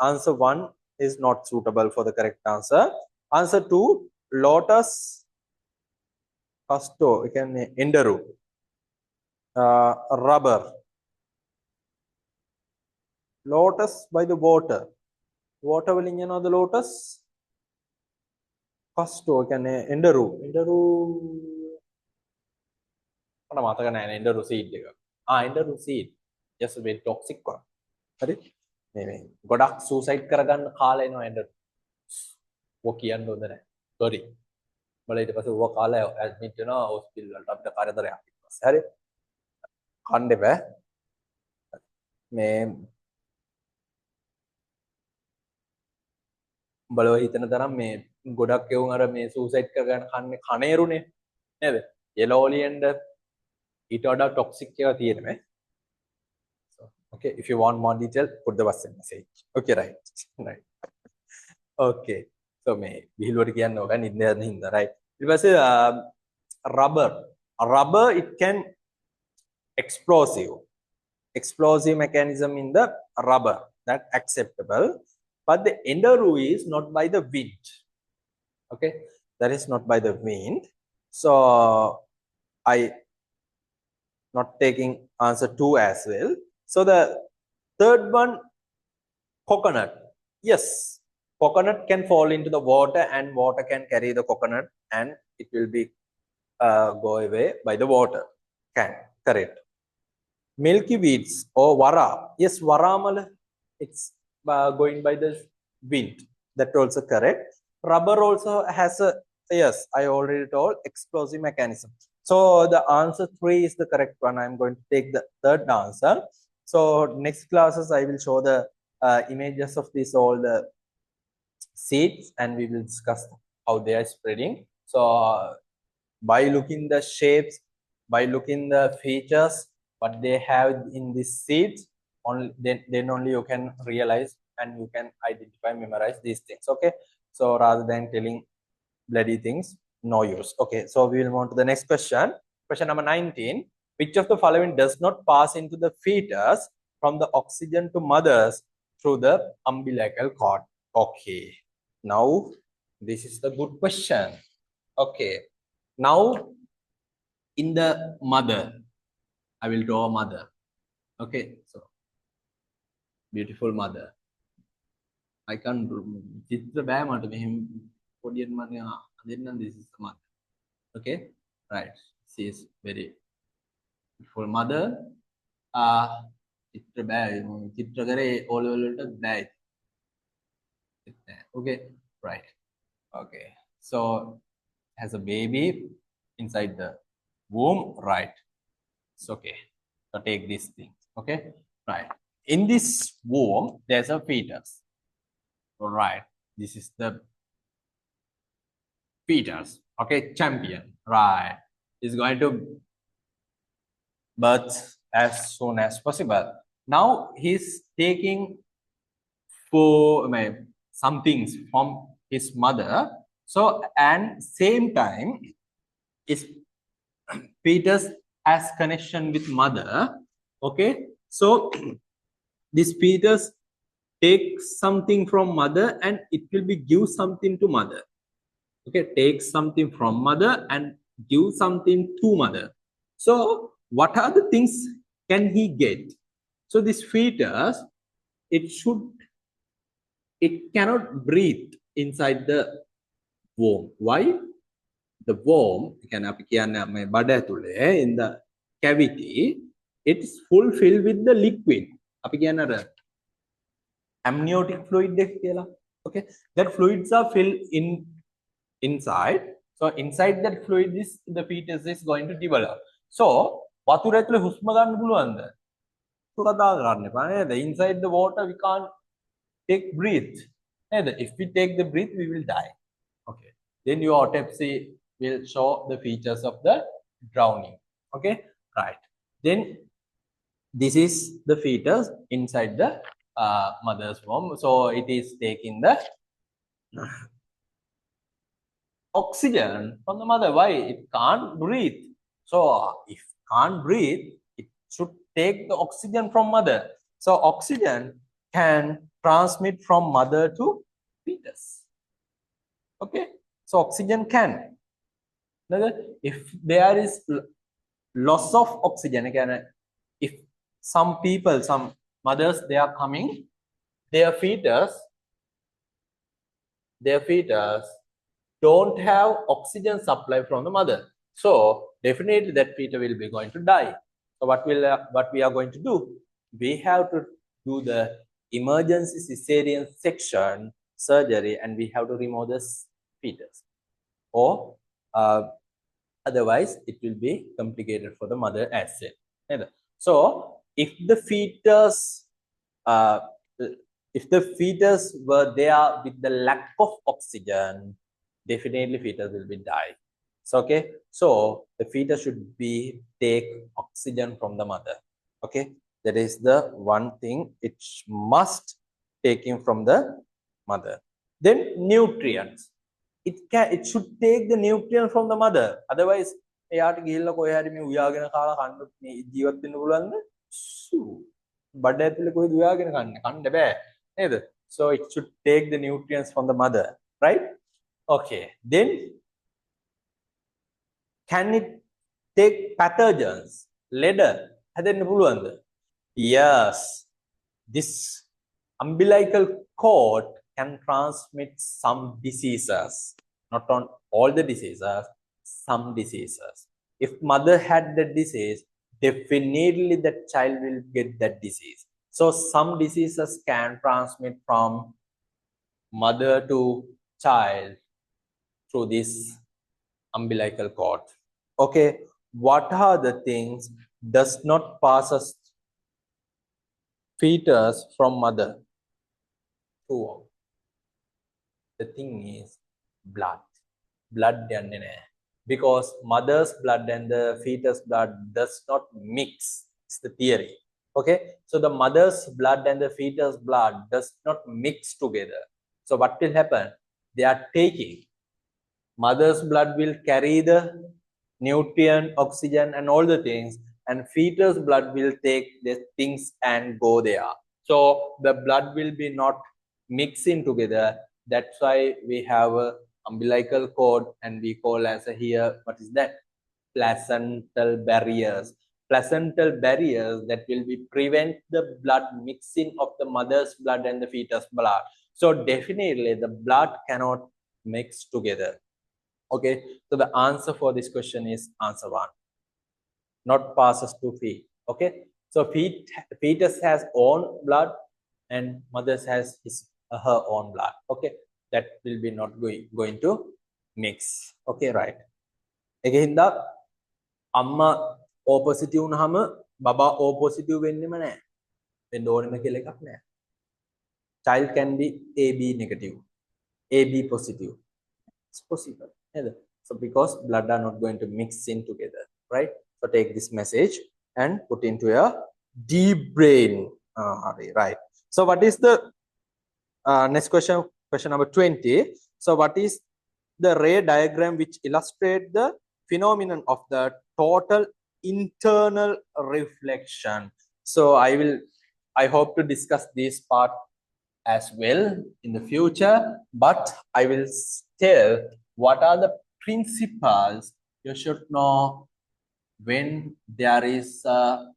answer 1 is not suitable for the correct answer. Answer 2, lotus casto, ඒ කියන්නේ enderu. Rubber. Lotus by the water. Water වලින් යනවාද lotus? casto ඒ කියන්නේ enderu. Enderu මට මතක නෑ නේ enderu seed එක. enderu seed. Just very toxic one. හරි? මේ ගොඩක් suicide කරගන්න කාලා එනවා enderu. ඔක කියන්න හොඳ නෑ. sorry. බල ඊට පස්සේ ඌව කාලා ඇඩ්මිට් වෙනවා හොස්පිටල් වලට අපිට කරදරයක් ඊට පස්සේ. හරි? කන්න එපා. මේ බලව හිතන තරම් මේ ගොඩක් එවුන් අර මේ සූසයිඩ් කරගන්න කන්නේ කණේරුනේ නේද? yellow oleander ඊට වඩා toxic ඒවා තියෙනවා. So okay, if you want more detail, put the WhatsApp message. Okay, right. Right. Okay. So මේ විහිළුවට කියන්න ඕක නින්දයන් හින්දා right. ඊට පස්සේ rubber it can explosive mechanism in the rubber, that acceptable, but the enderu is not by the wind. Okay, that is not by the wind. So I not taking answer 2 as well. So the third one, coconut. Yes, coconut can fall into the water and water can carry the coconut and it will be go away by the water. Can, correct. Milky weeds or vara. Yes, varamala, it's going by the wind. That also correct. Rubber also has a, yes, I already told, explosive mechanism. So the answer 3 is the correct one. I'm going to take the third answer. So next classes I will show the images of this all the seeds and we will discuss how they are spreading. So by looking the shapes, by looking the features what they have in these seeds, only then only you can realize and you can identify, memorize these things. Okay, so rather than telling bloody things, no use. Okay, so we will move on to the next question. Question number 19. Which of the following does not pass into the fetus from the oxygen to mothers through the umbilical cord? Okay, now this is the good question. Okay, now in the mother, I will draw a mother. Okay, so beautiful mother. I can't චිත්‍ර බෑ මට මෙහෙම පොඩියෙන් මම දෙන්නම්. This is the mother. Okay, right, she is very beautiful mother. චිත්‍ර බෑ චිත්‍ර කරේ all වලට බෑ. Okay, right. Okay, so has a baby inside the womb, right? It's okay. So take these things. Okay, right. In this womb there's a fetus. All right, this is the fetus. Okay, champion, right, is going to birth as soon as possible. Now he's taking some things from his mother. So and same time his fetus has connection with mother. Okay, so this fetus takes something from mother and it will be give something to mother. Okay, take something from mother and give something to mother. So what are the things can he get? So this fetus, it cannot breathe inside the worm. Why? The worm can in the cavity, it's full filled with the liquid. Amniotic fluid okay, that fluids are filled inside. So inside that fluid is the fetus is going to develop. So වතුර ඇතුලේ හුස්ම ගන්න පුළුවන්ද? කතා කරන්න එපා නේද? Inside the water we can't take breath. If we take the breath, we will die. Okay. Then your autopsy will show the features of the drowning. Okay. Right. Then this is the fetus inside the mother's womb. So it is taking the oxygen from the mother. Why? It can't breathe. So if can't breathe, it should take the oxygen from mother. So oxygen can transmit from mother to fetus. Okay. So oxygen can. If there is loss of oxygen, again, if some people, some mothers, they are coming, their fetus don't have oxygen supply from the mother. So definitely that fetus will be going to die. So what we are going to do? We have to do the emergency cesarean section surgery, and we have to remove the fetus, or otherwise it will be complicated for the mother as well. So if the fetus were there with the lack of oxygen, definitely fetus will be die. So okay, so the fetus should be take oxygen from the mother. Okay, that is the one thing, it must taking from the mother. Then nutrients, it should take the nutrients from the mother. Otherwise එයාට ගිහිල්ලා කොහේ හරි මේ උයාගෙන කාලා කන්න මේ ජීවත් වෙන්න පුළුවන්ද? බඩ ඇතුලේ කොහෙද උයාගෙන කන්නේ? කන්න බෑ නේද? So it should take the nutrients from the mother, right? Okay, then can it take pathogens? Leather හැදෙන්න පුළුවන්ද? Yes, this umbilical cord can transmit some diseases, not on all the diseases, some diseases. If mother had the disease, definitely the child will get that disease. So some diseases can transmit from mother to child through this umbilical cord. Okay, what are the things does not pass us fetus from mother to? The thing is blood. Blood because mother's blood and the fetus blood does not mix. It's the theory. Okay, so the mother's blood and the fetus blood does not mix together. So what will happen? They are taking, mother's blood will carry the nutrient, oxygen and all the things, and fetus blood will take the things and go there. So the blood will be not mixing together. That's why we have a umbilical cord, and we call as a here, what is that? Placental barriers. Placental barriers that will be prevent the blood mixing of the mother's blood and the fetus blood. So definitely the blood cannot mix together. Okay, so the answer for this question is answer 1, not passes to feet. Okay, so fetus has own blood and mother has her own blood. Okay, that will be not going to mix. Okay, right. එකින්දා අම්මා O positive වුණාම බබා O positive වෙන්නෙම නැහැ. වෙන්න ඕනෙම කියලා එකක් නැහැ. Child can be AB negative, AB positive. It's possible. So because blood are not going to mix in together, right? So take this message and put into your deep brain. Right. So what is the next question? Question number 20. So what is the ray diagram which illustrate the phenomenon of the total internal reflection? So I hope to discuss this part as well in the future, but I will tell what are the principles you should know when there is a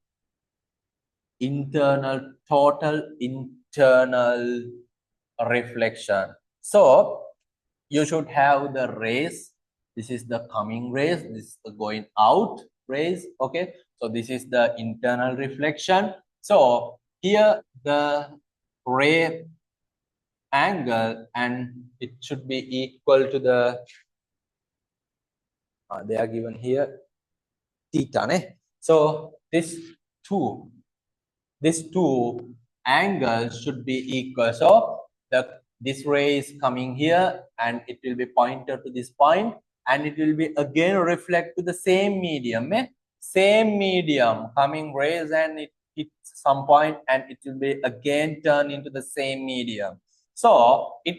total internal reflection. So you should have the rays. This is the coming rays, this is the going out rays. Okay, so this is the internal reflection. So here the ray angle, and it should be equal to the they are given here theta, ne? So these two angles should be equal. So this ray is coming here and it will be pointed to this point, and it will be again reflect to the same medium, same medium coming rays, and it hits some point and it will be again turn into the same medium. So it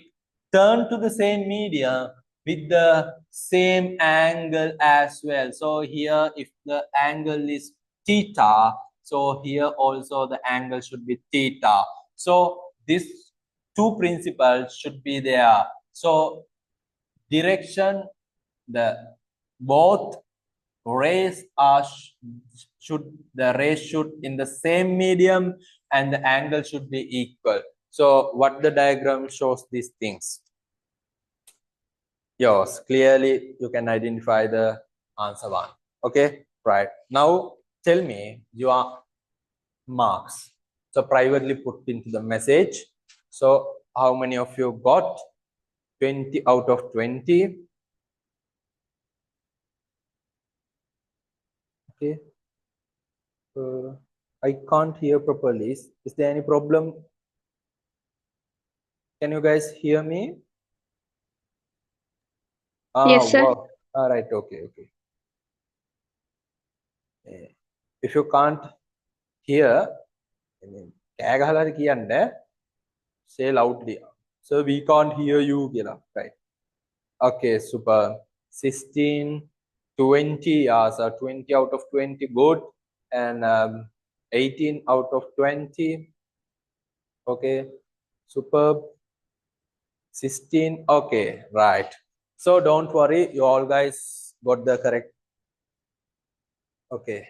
turned to the same medium with the same angle as well. So here if the angle is theta, so here also the angle should be theta. So these two principles should be there. So direction, the both rays are the rays should in the same medium, and the angle should be equal. So what the diagram shows these things. Yes, clearly you can identify the answer one. Okay, right. Now tell me your marks. So privately put into the message. So how many of you got 20 out of 20? Okay. I can't hear properly. Is there any problem? Can you guys hear me? Yes, sir. Wow. All right. Okay. Okay. If you can't hear, say loudly. So we can't hear you, right? Okay, super. 16, 20, so 20 out of 20, good. And 18 out of 20. Okay, superb. 16, okay, right. So don't worry, you all guys got the correct. Okay.